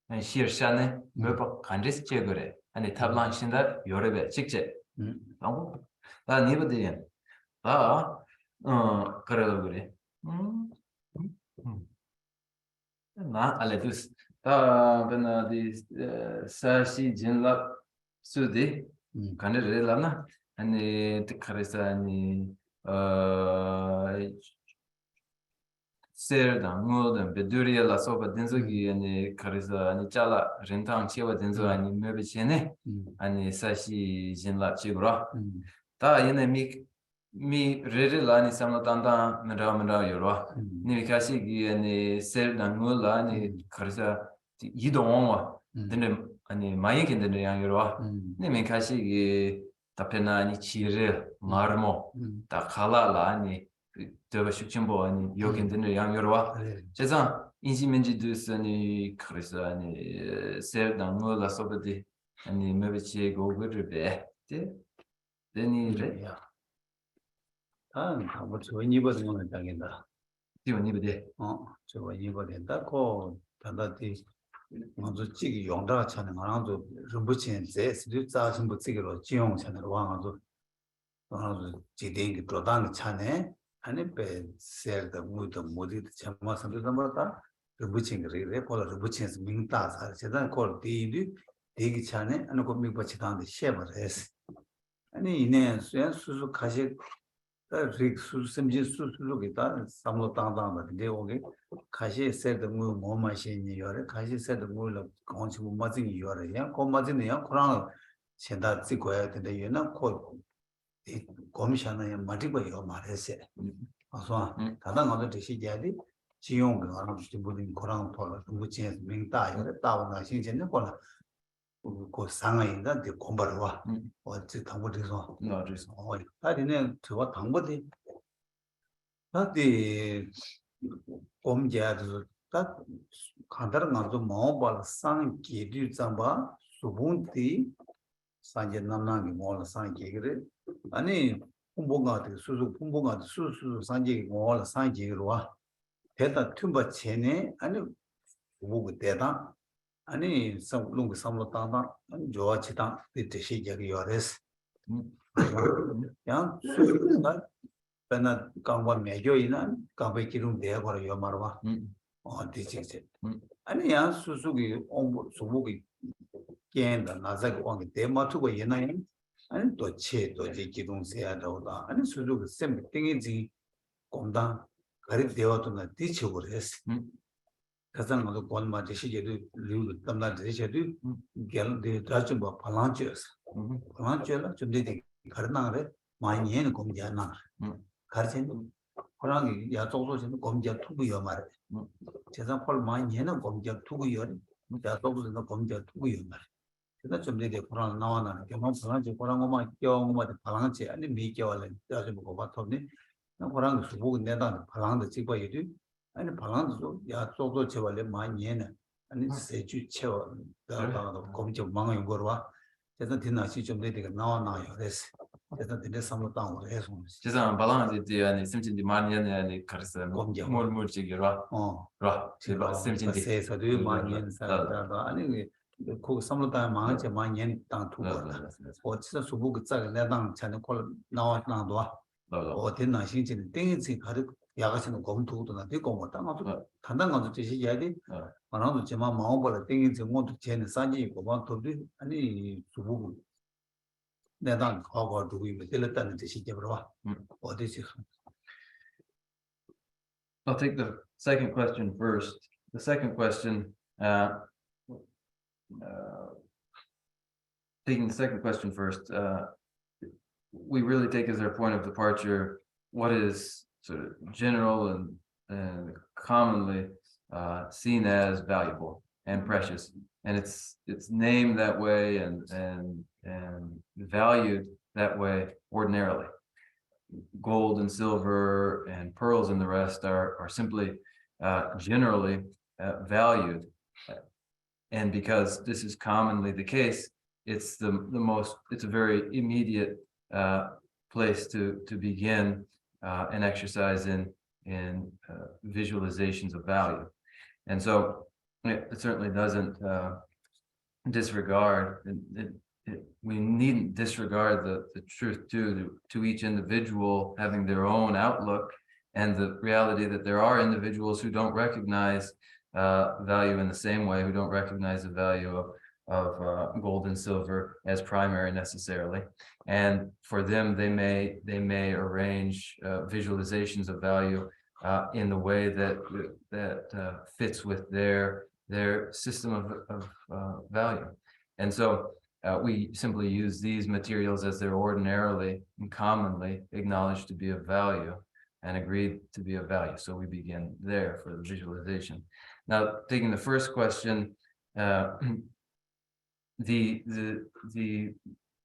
아니 시르샤네 메바 간디스 체거래 아니 탑란신다 요레베 직제 아무 나 니버디 그래도 그래 나 알레두스 베나디 사시 진라 수디 간레라나 아니 가르사 아니 세르다 모든 베두리아 라소바 덴조기 아니 카리자 아니 잘라 렌탕 치와 덴조 아니 메베체네 아니 사시 진라 치브라 다 얘네 미 레레라니 삼라탄다 메라메라 요라 니카시기 아니 세르다 모라 아니 카리자 이동와 데네 아니 마이긴데 양 요라 니메카시기 답변 아니 치레 마르모 다 칼라라 아니 저거 숙침보 아니 여긴들 양여와 제가 인지민지도스니 그래서 아니 세르당 몰라 소베디 아니 메베치 고그르베 데니레 뭐 좋은 이버든 거는 당연다. 디오니베데 좋은 이버된다. 고 단다디 먼저 찌기 용다가 차는 거랑도 rumbu친 제 스리자 전부 찌기로 지용 차는 와가지고 지den기 도당 차네 아니 배 세르다 무도 모디 참마 선도담바다 rumbu친 그래 콜 rumbu친스 민다사 제단 콜 디디 되기 차네 아니 고 미버치다는데 셰버레스 아니 이내 수수 가시 수심지 수수로기다 삼로 땅땅다 근데 오게 가시 세드 무 뭐마시니 요래 가시 세드 무로 건치 뭐 맞은 요래 야 고맞은 야 코랑 현다 찍고야 되는데 얘는 코 고미샤나야 마디고 요 말했어 아서 다른 것도 대시제디 지용 그거는 무슨 코랑 돌아 무치 민다 요래 따오나 신전에 거나 그 상황인가 그 공부를 와 어찌 당부돼서 나르스 다리는 저와 당부돼 다디 공제도 딱 간다는 것도 뭐발 상 기류 잡아 수분티 산제 남남이 뭐라 상 기를 아니 공부가 돼 수수 공부가 수수 산제 뭐라 상 기로 와 대다 tumba 체네 아니 보고 대다 아니 삼롱 삼로 따다 좋아치다 뜻이 저기 요레스 양 수가 배나 강과 매교이나 강배 기름 대거로 요 말와 디직제 아니 양 수수기 옹부 수목이 깬다 나자고 왕이 대마투고 예나야 아니 또체 또지 기동세야 나오다 아니 수수기 셈 땡이지 공당 가리 되어도나 디치고레스 가장 먼저 권마지 시제도 류 담나지 시제도 결대 다좀 뭐 발란치스 발란치라 좀 되게 가르나래 많이 얘는 공지하나 가르치는 호랑이 야 쪽도지는 공지 투구여 말해 제가 폴 많이 얘는 공지 투구여 야 쪽도지는 공지 투구여 말해 그래서 좀 되게 호랑 나와나 경험 발란치 호랑어만 경험만 발란치 아니 미겨월에 다좀 뭐 봤더니 호랑이 수복 내다 발란도 찍고 이리 아니 발란도 야 쪽도 제발에 많이 얘는 아니 세주 채워 나도 공지 망한 거로 그래서 뒤나시 좀 되게 나와나요 그래서 그래서 되게 삼로 땅으로 해서 제가 발란지 아니 심진디 많이 아니 가르사 몰몰지기라 라 제가 심진디 세서도 많이 하는 사람다 아니 그 삼로 땅 많이 많이 땅 두고다 어디서 수복 그 짝을 내당 차는 콜 나와나도 어디나 신진 땡이 가르 야가시는 검토도 나 되고 뭐 땅아도 단단 것도 뜻이야 돼. 만화도 제만 마음벌 땡이 정도도 제는 산지 있고 뭐 도도 아니 수부 내가 과거 두고 있는 들었다는 뜻이지 그러와. 어디지? I'll take the second question first. The second question, taking the second question first, we really take as our point of departure what is sort of general and commonly seen as valuable and precious, and it's named that way and valued that way ordinarily. Gold and silver and pearls and the rest are simply generally valued, and because this is commonly the case, it's it's a very immediate place to begin an exercise in visualizations of value. And so it certainly doesn't disregard, we needn't disregard the truth to each individual having their own outlook, and the reality that there are individuals who don't recognize value in the same way, who don't recognize the value of gold and silver as primary necessarily, and for them they may arrange visualizations of value in the way that fits with their system of value. And so we simply use these materials as they're ordinarily and commonly acknowledged to be of value and agreed to be of value. So we begin there for the visualization. Now, taking the first question, the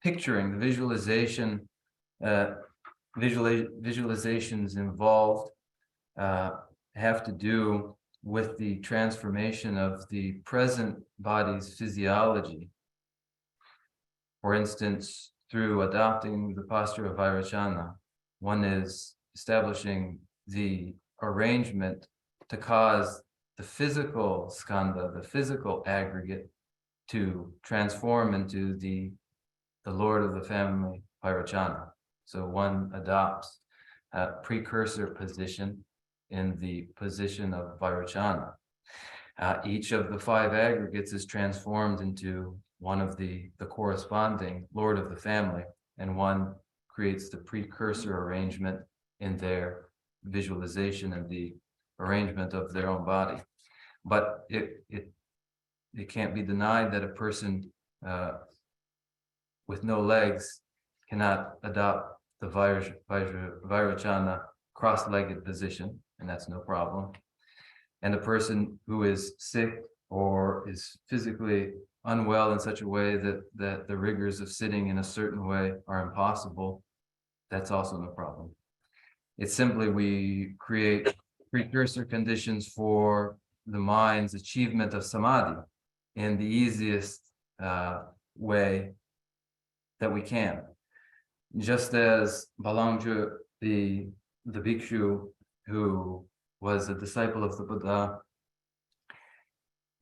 picturing, the visualization, visualizations involved have to do with the transformation of the present body's physiology. For instance, through adopting the posture of Vairocana, one is establishing the arrangement to cause the physical skandha, the physical aggregate, to transform into the Lord of the family, Vairocana. So one adopts a precursor position in the position of Vairocana. Each of the 5 aggregates is transformed into one of the corresponding Lord of the family, and one creates the precursor arrangement in their visualization and the arrangement of their own body. But it can't be denied that a person with no legs cannot adopt the Vairocana cross-legged position, and that's no problem. And a person who is sick or is physically unwell in such a way that the rigors of sitting in a certain way are impossible, that's also no problem. It's simply we create precursor conditions for the mind's achievement of samadhi in the easiest way that we can. Just as Balangju, the bhikshu who was a disciple of the Buddha,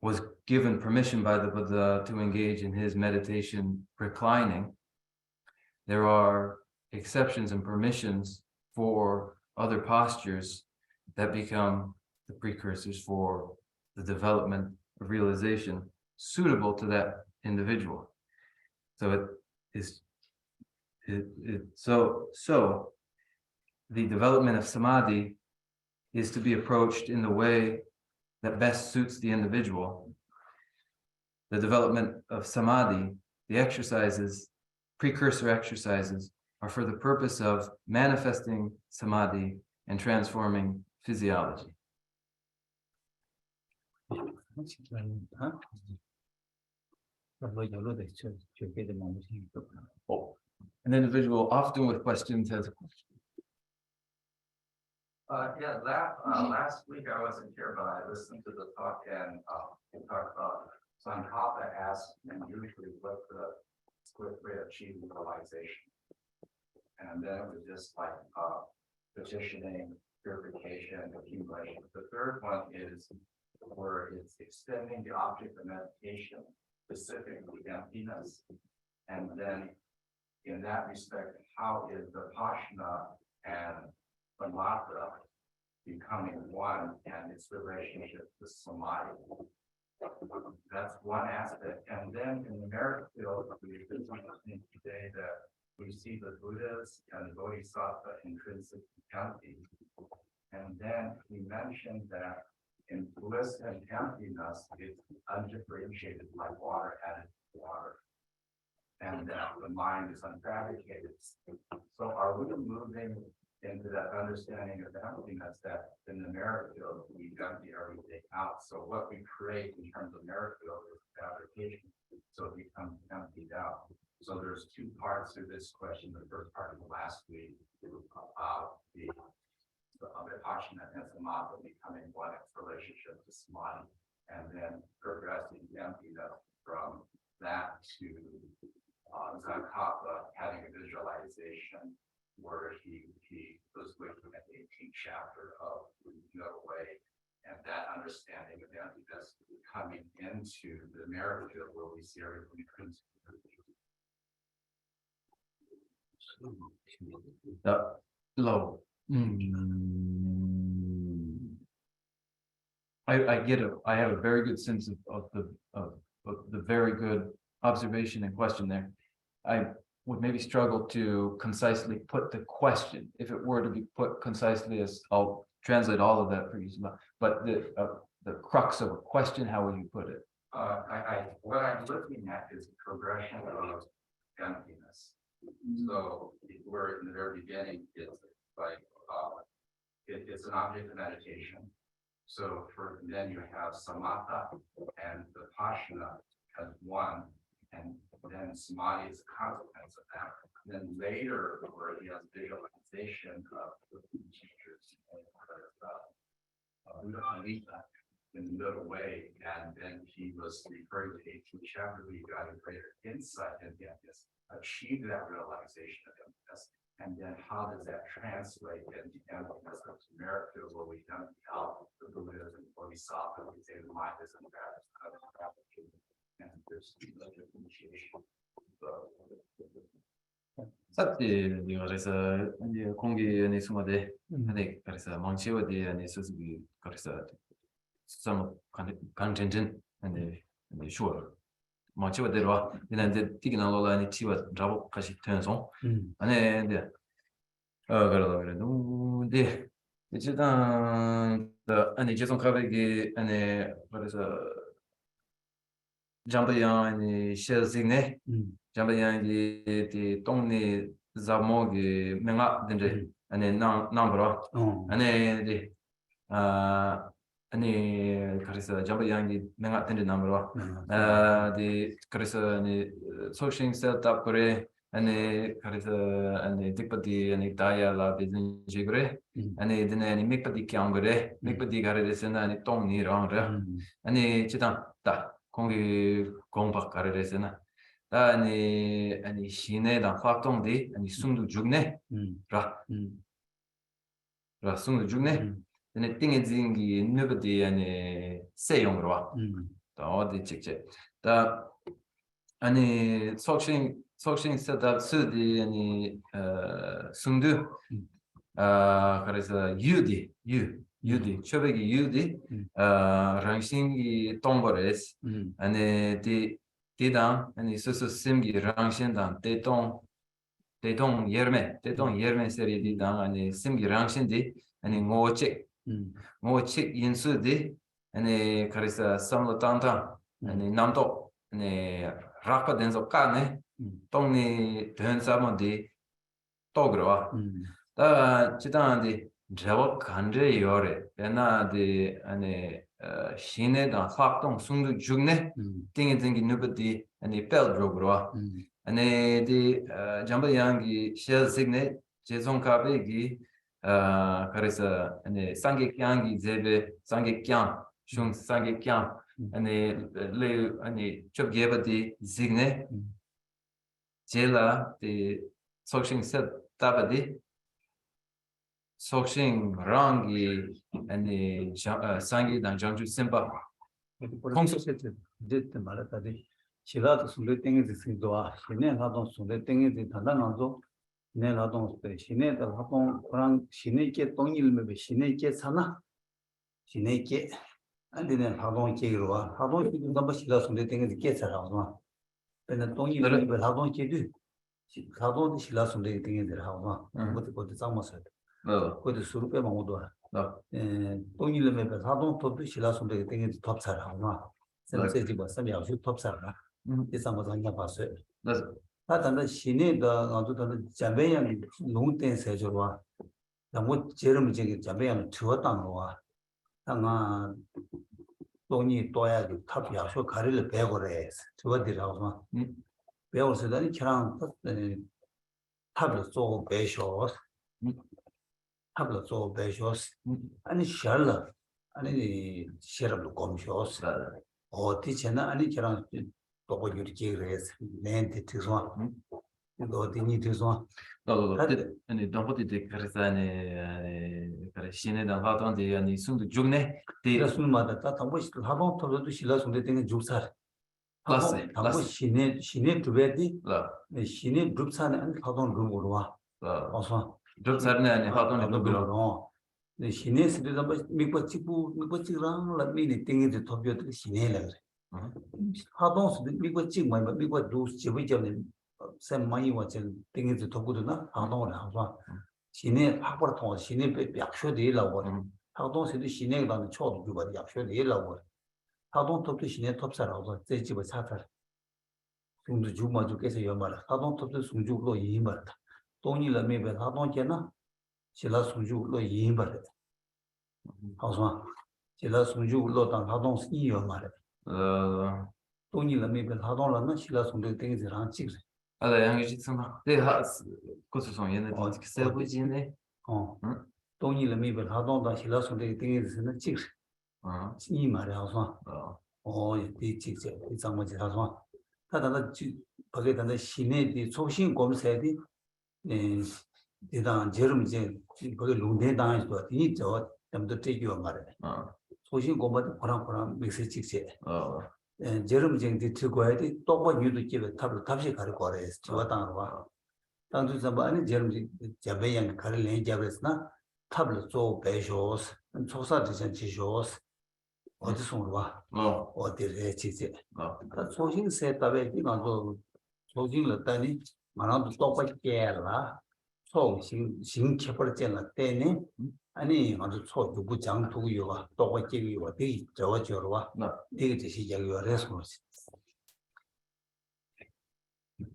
was given permission by the Buddha to engage in his meditation reclining, there are exceptions and permissions for other postures that become the precursors for the development of realization suitable to that individual. So so the development of samadhi is to be approached in the way that best suits the individual. The development of samadhi, the exercises, precursor exercises, are for the purpose of manifesting samadhi and transforming physiology. Oh, an individual often with questions has a question. Last week I wasn't here, but I listened to the talk and we talked about Sankapa asked and usually what the quick way of achieving realization. And then it was just like petitioning, purification, accumulation. The third one is where it's extending the object of meditation, specifically emptiness. And then in that respect, how is the Pashna and the Matra becoming one and its relationship to Samadhi? That's one aspect. And then in the merit field, we've been listening today that we see the Buddhas and the Bodhisattva intrinsic empty. And then we mentioned that in bliss and emptiness, it's undifferentiated like water added to water. And that the mind is unfabricated. So are we moving into that understanding of emptiness that in the merit field, we empty everything out. So what we create in terms of merit field is fabrication. So it becomes emptied out. So there's two parts to this question. The first part of the last week about the Vipassana and Samatha becoming one relationship to samadhi, and then progressing emptiness from that to Zakapa having a visualization where he was looking at the 18th chapter of No Way, and that understanding of emptiness coming into the merit field where we see everything comes. Low. I get it. I have a very good sense of the very good observation and question there. I would maybe struggle to concisely put the question if it were to be put concisely, as I'll translate all of that for you. But the crux of a question, how would you put it? What I'm looking at is the progression of emptiness. So we're in the very beginning, it's like it's an object of meditation. So then you have samatha and vipassana as one, and then samadhi is a consequence of that. And then later, where he has visualization of the teachers in the middle way, and then he was referring to 18th chapter where you got a greater insight and this, achieve that realization of emptiness. And then how does that translate into emptiness of merit field where we don't help the Buddhism, where we saw that we say the mind is in and there's appreciation. Sapti 그래서 이제 공기 안에 숨어대 안에 그래서 망치어디 안에 소스기 그래서 some content 안에 sure 망치어대로 이제 티기나로라 안에 치와 잡고 같이 ten성 안에 이제 그러다 네 일단 안에 계속 가게 안에 그래서 잠바양이 셰즈네 잠바양이 동네 자모기 맹아 된데 안에 남으로 안에 아니 그래서 잠바양이 맹아 된데 남으로 그래서 아니 소싱 셋업 그래 아니 그래서 아니 딕바디 아니 다이알라 비즈니스 그래 아니 드네 아니 맥바디 캬 그래 맥바디 가르레스나 아니 동니랑 아니 지단다 공기 공박 가르레스나 아니 시내다 활동디 아니 숨도 죽네 라 숨도 죽네 근데 띵에 징기 누버디 아니 세용으로 와 어디 직접 다 아니 소싱 셋업 쓰디 아니 숨도 그래서 유디 초백이 유디 랑싱이 동버레스 아니 디당 아니 소소 심기 랑신당 대동 예르메 세리 디당 아니 심기 랑신디 아니 ngochik 인수디 아니 그래서 삼로탄타 아니 남도 아니 rakpa denso 까네 동니 된사몬디 또그러와 다 지단디 저거 간제 요래 배나디 아니 시내다 활동 숨도 죽네 띵이 누버디 아니 벨드로그러와 아니 디 잠바양기 셰즈sig네 제송카베기 그래서 아니 상객양기 제베 상객양 슝 상객양 아니 레 아니 첩게바디 sig네 제라 디 소싱 셋 타바디 소싱 랑기 아니 상기 단장주 심바 공소 세트 됐다 말았다디 시라도 숨을 땡이 됐으니까 신내 하던 숨을 땡이 된다나도 내 하던 때 신내다 하던 그런 신내께 동일매 신내께 사나 신내께 안되는 하던 계기로 와 하던 계기도 한번 시라 숨을 땡이 깨서라고 근데 동일매 하던 계기도 하던 시라 숨을 땡이 되라고 그것도 장마서 그것도 수르페 먹어도 동일매 하던 톱도 시라 숨을 땡이 톱사라고 선생님이 뭐 삼야수 톱사라 이상도 한번 봤어요. 다단다 신의가 아주 다른 자매양 농된 세조와 당고 제름 저기 잠배는 주었다는 거와 당아 돈이 또야 탑 약속 가리를 배고래 저들하고 배우서더니 저랑 탑을 쏘고 배셔 탑을 쏘고 배셔 아니 샬라 아니 셔럽도 검셔스 어디잖아 아니 저랑 또 이렇게 그래서 내한테 뒤서 이거 어디니 뒤서 아니 동포티 데 카르사네 카르시네 다 하던데 아니 숨도 죽네 데 그래서마다 다 당고 하동 터도 실라 손대 되는 죽살 라스 당고 신에 두베디 라 신에 룹사는 안 하동 룸으로 와 어서 죽사네 아니 하던데 누구로 룸으로 네 신에 스르다 미고 찍고 라미니 땡이도 토비도 신에라 하동 스르 미고 찍고 미고 두 지부점에 샘 많이 와진 땡이도 토고도나 하동을 하고 신에 확보를 통해 신에 약쇼되라고 하동스도 신에 가는 초도 주고 약쇼되라고 하동톱도 신에 톱사라고 제 집에 사다 중도 주마주 깨서 연말 하동톱도 송주로 이임받다 동일함에 하동께나 실라 송주로 이임받다 하우스 실라 송주로 당 하동 이연말 동일함에 하동라는 실라 송도 땡이랑 찍어 아다 양이 지스마 데 하스 고스송 얘네 그 세부지네 동일함에 하동다 실라 송도 땡이는 찍어 이 말이야 하우스 이 찍어 이 장마지 하우스 다다다 거기에 단다 신의 소신 검사에디 대단 제름 이제 거기 롱대 당해서 이저 좀더 되기와 말이야 소신 검사도 보람 메시지 찍지 제름 이제 듣고야 돼 또고 뉴도 집에 탑시 가를 거래 저와 당과 당주 잠바니 제름 잡배양 가를 내 잡았으나 탑을 做 배쇼스 초사 지선 지쇼스 어디서 와 어디에 지지 소신 세다베 이만도 소신을 따니 만화도 똑같게라 소신 켜버렸잖아 때네 아니 아주 초주부 장투고요가 똑같게요 되게 저거저와 되게 뜻이 저거래서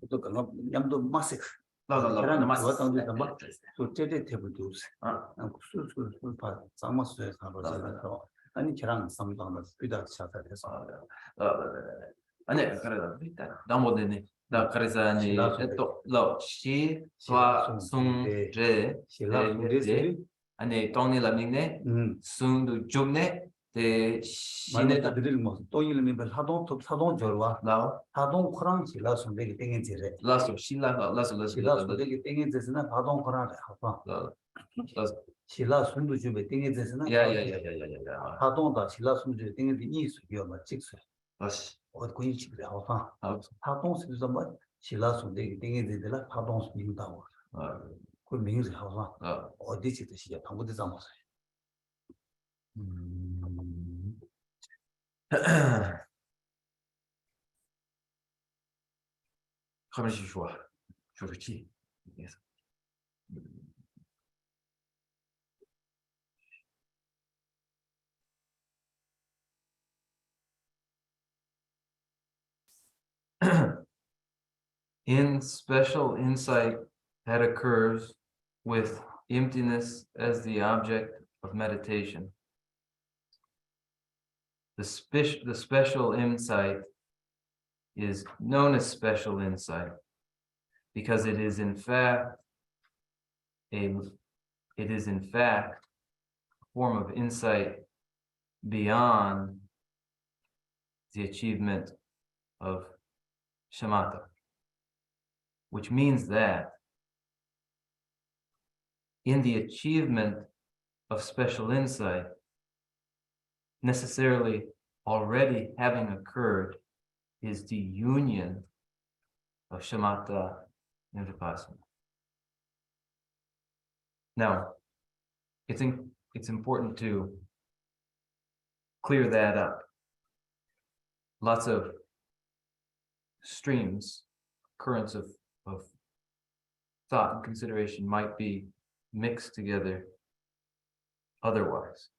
또 그거 냠도 마스 그런 거 당도 좀 또 제대 테블도스 수술 봐 장마스에 가서 아니 저랑 상담을 비다 시작해서 아니 그래도 일단 나모데네 나 그래서니 또로시 소송제 실라송데 아니 돈이 라미네 순도 죽네 데 신의 드릴 뭐 또일미 하동 사동 저와 나 하동 코랑 실라송데 땡인지래 라소 신라가 실라송데 땡인지스나 하동 코랑 하파 실라송도 주베 땡인지스나 야야야야야야 하동다 실라송도 땡인지 이수요 뭐 직수 다시 어디 집에 하파 하동 스도 뭐 실라송데 땡인지들 하동 민다고 그名字 하파 어디 집도 시야 방법도 잡았어 가만히 좋아 좋지 in special insight that occurs with emptiness as the object of meditation. The special insight is known as special insight because it is in fact a form of insight beyond the achievement of shamatha, which means that in the achievement of special insight, necessarily already having occurred is the union of shamatha and vipassana. Now, it's important to clear that up. Lots of streams, currents of thought and consideration might be mixed together otherwise.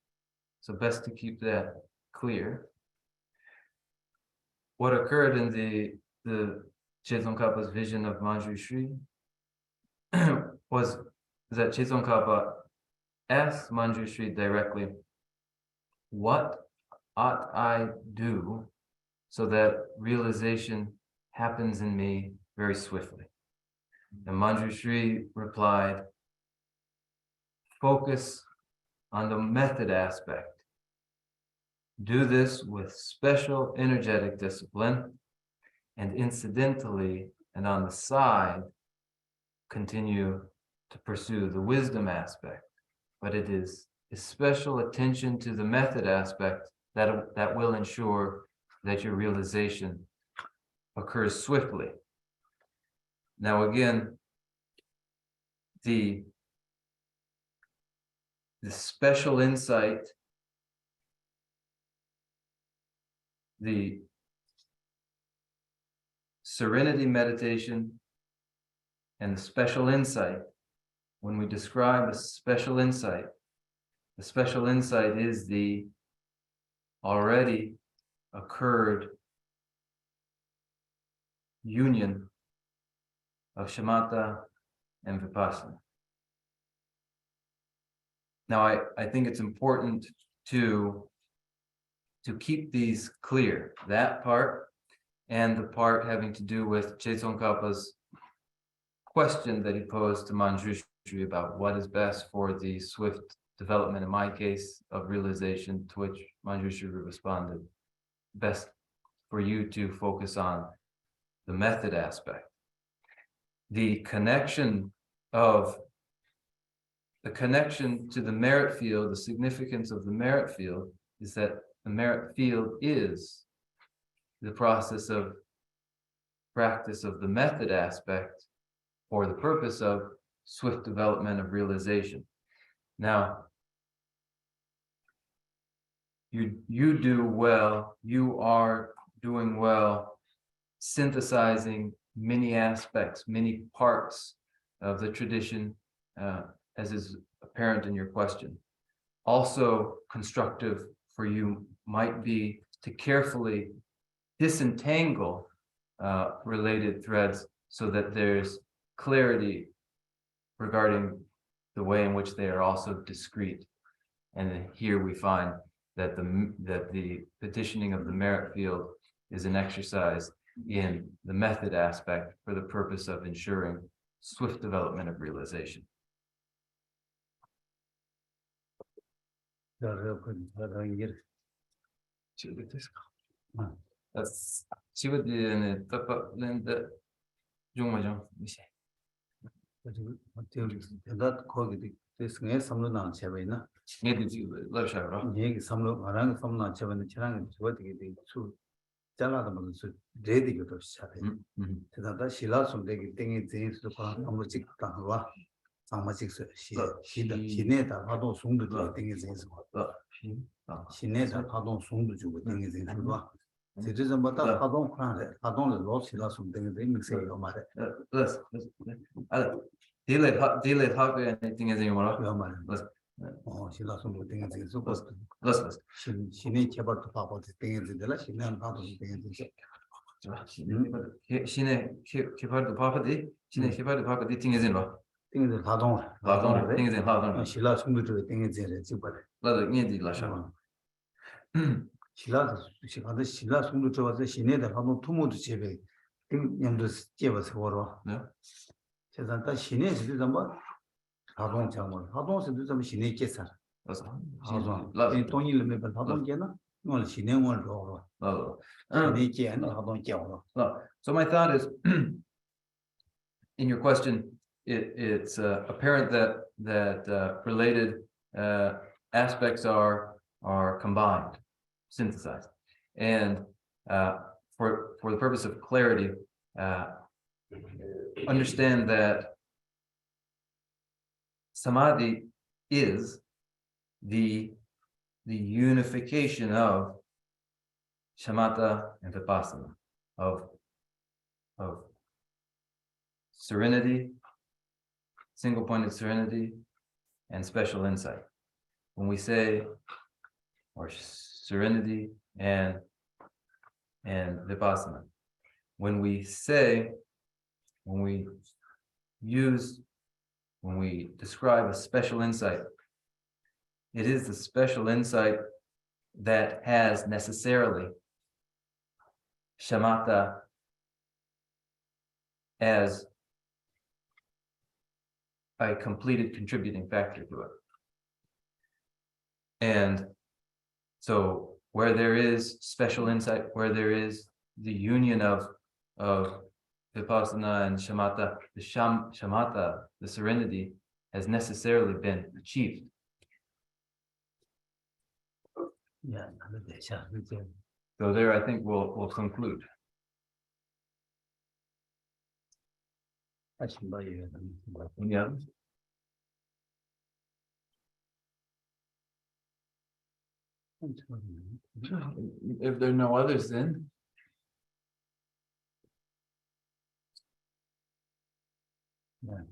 So best to keep that clear. What occurred in the Tsongkhapa's vision of Manjushri was that Tsongkhapa asked Manjushri directly, what ought I do so that realization happens in me very swiftly? And Manjushri replied, focus on the method aspect. Do this with special energetic discipline, and incidentally and on the side, continue to pursue the wisdom aspect. But it is a special attention to the method aspect that will ensure that your realization occurs swiftly. Now again, the special insight, the serenity meditation, and the special insight, when we describe a special insight, the special insight is the already occurred union of shamatha and vipassana. Now, I think it's important to keep these clear, that part and the part having to do with Tsongkhapa's question that he posed to Manjushri about what is best for the swift development, in my case, of realization, to which Manjushri responded, best for you to focus on the method aspect. The connection to the merit field, the significance of the merit field is that the merit field is the process of practice of the method aspect for the purpose of swift development of realization. Now, you do well, you are doing well, synthesizing many aspects, many parts of the tradition, as is apparent in your question. Also constructive for you might be to carefully disentangle related threads so that there's clarity regarding the way in which they are also discrete. And here we find that the petitioning of the merit field is an exercise in the method aspect for the purpose of ensuring swift development of realization. That's that 거기 this samlo na chebena love shower. 얘기 samlo 말하는 sam나 chebena 지나는 저기 수 잘라도 뭐 레디 것도 시작해. 그다가 실라송 되게 땡이 제인스도 봐 너무 찍다 봐. 상마직서 시내다 파동 송도 주고 땡이 제인스 봐. 시내다 파동 송도 주고 땡이 제인스 봐. 제주도 뭐다 파동 크란데 파동을 로실라송 땡이 믹스해요 말해. Delay hardware anything is in your 실라송 땡이 제인스 봐. let's 신의 개발도 봐도 땡이 되라 신의 봐도 땡이 되지. 신의 개발도 바빠디 신의 개발도 바빠디 띵해진 봐. 땡이들 파동 띵해진 파동. 실라 송도 땡이 제래 찍어래. 나도 녀디 라샤. 실라 송도 저와서 신의다 파동 투모도 제배 땡냠도 제버서 걸어. 네. 세상다 신의 지도 좀 파동 장원 파동에도 좀 신의 계산. 그래서 이 돈이 매번 파동 계나? 뭘 신의 뭘 줘. 신의 계는 파동 줘. So my thought is, in your question, it's apparent that related aspects are combined, synthesized, and for the purpose of clarity, understand that samadhi is the unification of shamatha and vipassana, of serenity, single-pointed serenity, and special insight. When we say, or serenity and vipassana, when we describe a special insight, it is the special insight that has necessarily shamatha as a completed contributing factor to it. And so where there is special insight, where there is the union of vipassana and shamatha, the shamatha, the serenity, has necessarily been achieved. Yeah, So there, I think we'll conclude. Any others? If there are no others, then Yeah,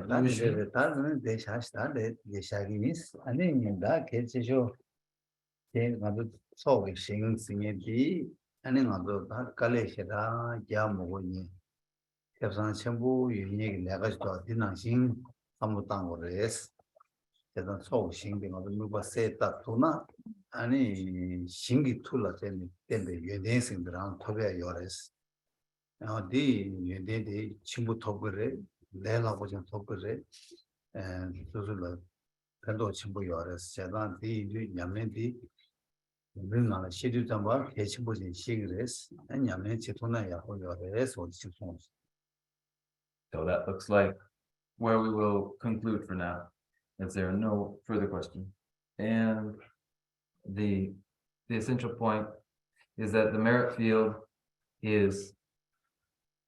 that's they started the shagginess. I mean, in that case, you so sing it, and in other Kaleshara, Yamogoni, Capson Chambu, unique legacy to Dinashin, Samutang or race. They don't so singing of the Nuba said that Tuna, any shingy tula, then the dancing around Tobia Yores. Now, the Chimbu Togre, Lela was in Togre, and those are Pendo Chimbu Yores, Sedan, the Yamenti, bring on a schedule number, Hachibus in Shigres, and Yamenti Tuna Yores or Chipons. so that looks like where we will conclude for now, as there are no further questions. And the essential point is that the merit field is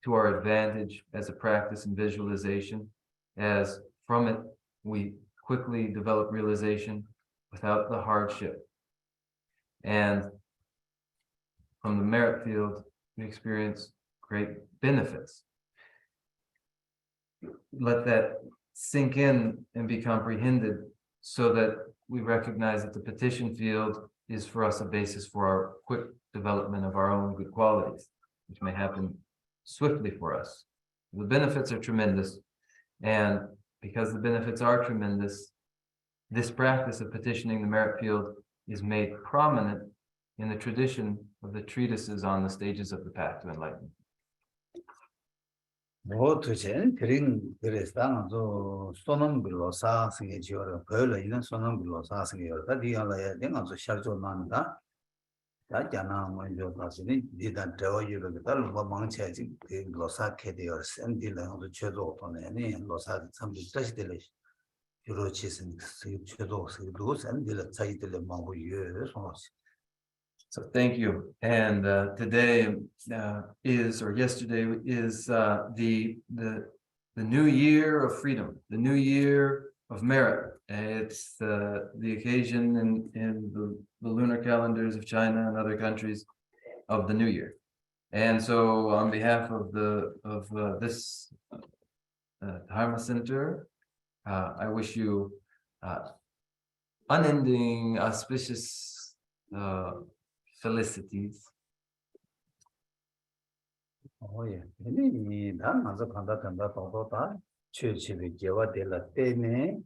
to our advantage as a practice in visualization, as from it we quickly develop realization without the hardship. And from the merit field, we experience great benefits. Let that sink in and be comprehended so that we recognize that the petition field is for us a basis for our quick development of our own good qualities, which may happen swiftly for us. The benefits are tremendous, and because the benefits are tremendous, this practice of petitioning the merit field is made prominent in the tradition of the treatises on the stages of the path to enlightenment. What to say, Kring, there is done to Sonam below Sassing at your pearl, in Sonam below Sassing your Tadia, then also Sharjo Nanda. That Jana, when you're passing, did not tell you the tell among chasing the Glossa Kadios and dealing on the Chedo on any and Lossa, some distress delish. Eurochis and Chedos, those and the title among years. So thank you. And today is, or yesterday is the new year of freedom, the new year of merit. It's the occasion in the lunar calendars of China and other countries of the new year. And so on behalf of this Dharma Center, I wish you unending auspicious felicities. Oh, yeah. Any Dhamma Kanda Tata, Church of Java de la Tene,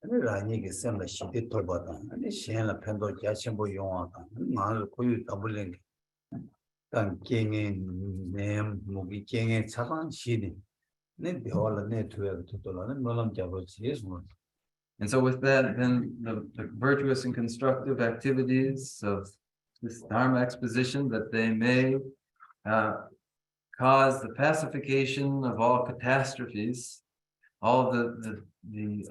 and Rani is sent a shitty Tobata, and the Shana Pendo Yachimbo Yonata, Mal Kuyu Tabuling, Tan King in name, Mugi King and Saban Shidi. Need the whole net to have to learn, Nolam Javos, yes, one. And so with that, then the virtuous and constructive activities of this Dharma exposition, that they may cause the pacification of all catastrophes, all the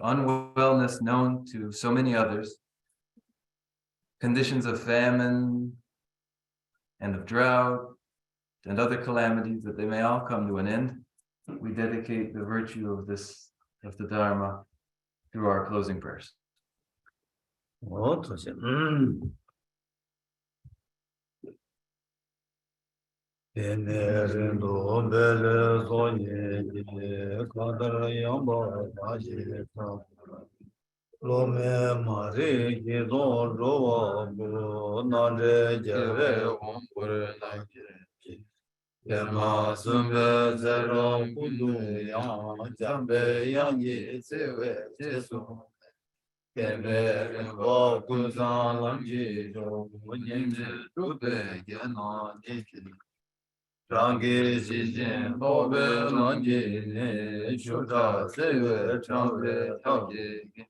unwellness known to so many others, conditions of famine and of drought and other calamities, that they may all come to an end. We dedicate the virtue of the Dharma through our closing prayers. What to say? Tenerindo belle sogne, Kadar Yamba, Lome Mare Yedo Roa Buru Nande Jave Ompur Nagiri Yama Sumbe Zero Kudu Yang Jambe Yangi Sewe Jesu Kembe Rimbo Kusan Lamji Jo Nyingzi Rupe Gena Niki Rangi Shijin Bobe Langi Ne Shuta Sewe Changre Tangi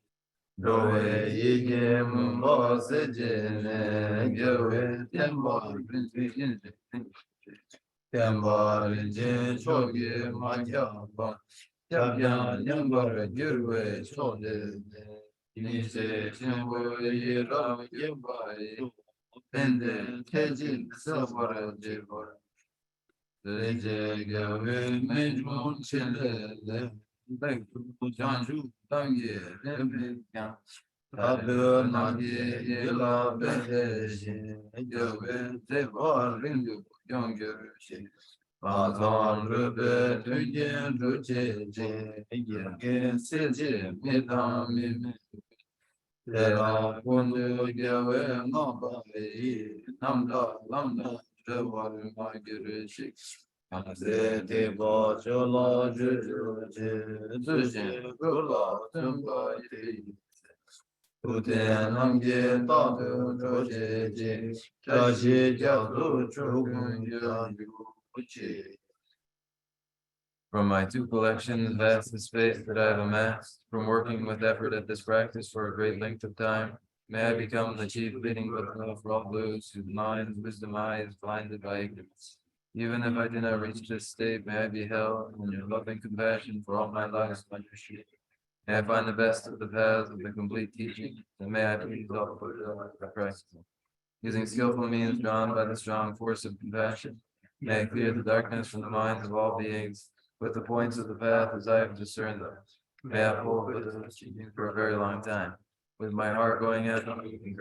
Roe Yige Mumba Sejene Gyewe Tenba Rinzi Tenba Rinzi Chogi Magyamba Chabyan Nyambar Gyurwe Chode Nise Chenbo Yira Yemba Tende Tejin Sabara Jebor Reje Gyawe Mejmun Chenle Bekru Janju Tangi Rembe Yang Tabe Nagi Yela Bedeshi Gyawe Tevar Rindu Yongyerushi Bazan Rube Tüngen Rüçece Yenge Seje Medami Tera Kundu Gyawe Nabayi Namda Lamda Tevar Magirişik Hazreti Başola Cücüce Tüce Kula Tümba Yedi Uten Namge Tadı Cücece Kaşı Cazı Çogun Gönlü Uçi. From my two collections, vast the space that I have amassed, from working with effort at this practice for a great length of time, may I become the chief leading listener for all those whose minds, wisdom eyes blinded by ignorance. Even if I do not reach this state, may I be held in your loving compassion for all my lives and understood. May I find the best of the paths of the complete teaching, and may I please all for Christ. Using skillful means drawn by the strong force of compassion, may I clear the darkness from the minds of all beings with the points of the path as I have discerned them. May I hold this teaching for a very long time, with my heart going out in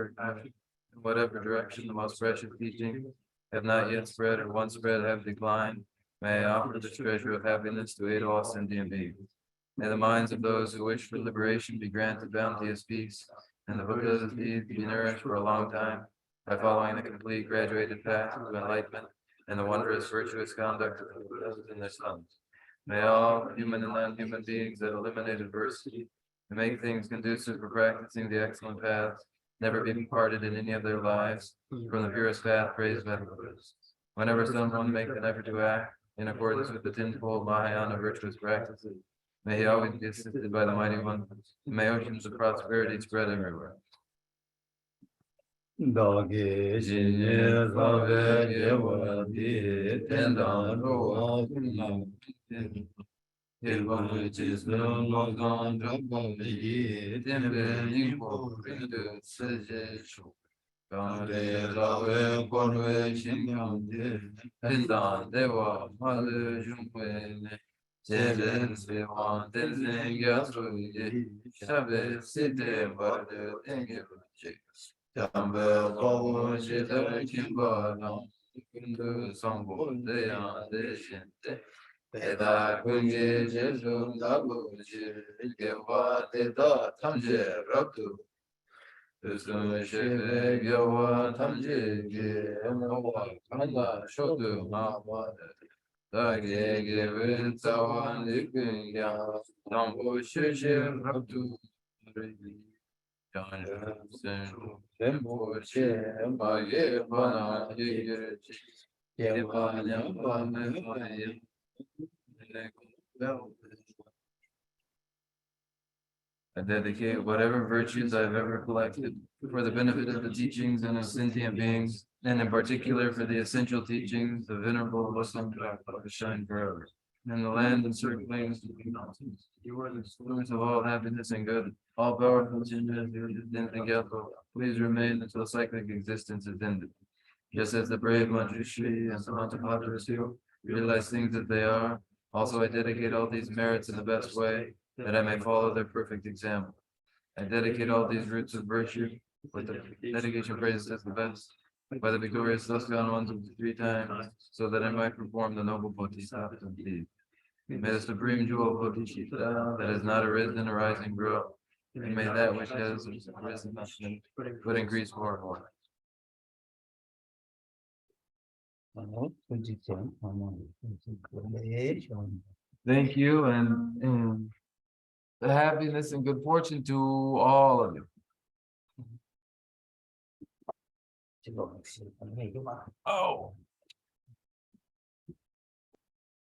whatever direction the most precious teaching have not yet spread or once spread have declined. May I offer the treasure of happiness to aid all sentient beings. May the minds of those who wish for liberation be granted bounteous peace, and the Buddha's deeds be nourished for a long time by following the complete graduated path to enlightenment and the wondrous virtuous conduct of the Buddhas and their sons. May all human and non-human beings that eliminate adversity and make things conducive for practicing the excellent paths never be parted in any of their lives from the purest path praised by the Buddhas. Whenever someone makes an effort to act in accordance with the tenfold Mahayana virtuous practices, may he always be assisted by the mighty one, and may oceans of prosperity spread everywhere. Dāgī shīnyē sāvē yewa dī tēndā rōwā kūnā Yelvā jīsnā lōgān rāpa yī tēmbē nīpō rīndū sējē shū Gārē rāvē kōrvē shīnyāṃ dē tēndā dēwā mālē yūngvē nē Jēlēn sēwān tēnzēn gyāsū yē shāvē sītē vārdē tēngē vācē Jambe Babu Shita Kimbala Kundu Sambo Deya Deshinte Eda Kungi Jesu Dabu Gewa Teta Tamje Rabdu Usum Sheve Gewa Tamje Gewa Kanda Shodu Mawa Dage Gevin Tawan Likunga Tambo Sheshe Rabdu I dedicate whatever virtues I've ever collected for the benefit of the teachings and of sentient beings, and in particular for the essential teachings of Venerable Muslim to shine forever. In the land and circling mountains, you are the source of all happiness and good, all powerful please remain until cyclic existence is ended. Just as the brave Manjushri and Samantapadra realize things as they are, also I dedicate all these merits in the best way, that I may follow their perfect example. I dedicate all these roots of virtue, with the dedication praised as the best, by the victorious Laskan ones of the 3 times, so that I might perform the noble Bodhisattva deed. May the supreme jewel of Bodhicitta that has not arisen, arise, and grow, And may that which has risen up and would increase more and more. Thank you and the happiness and good fortune to all of you. Oh.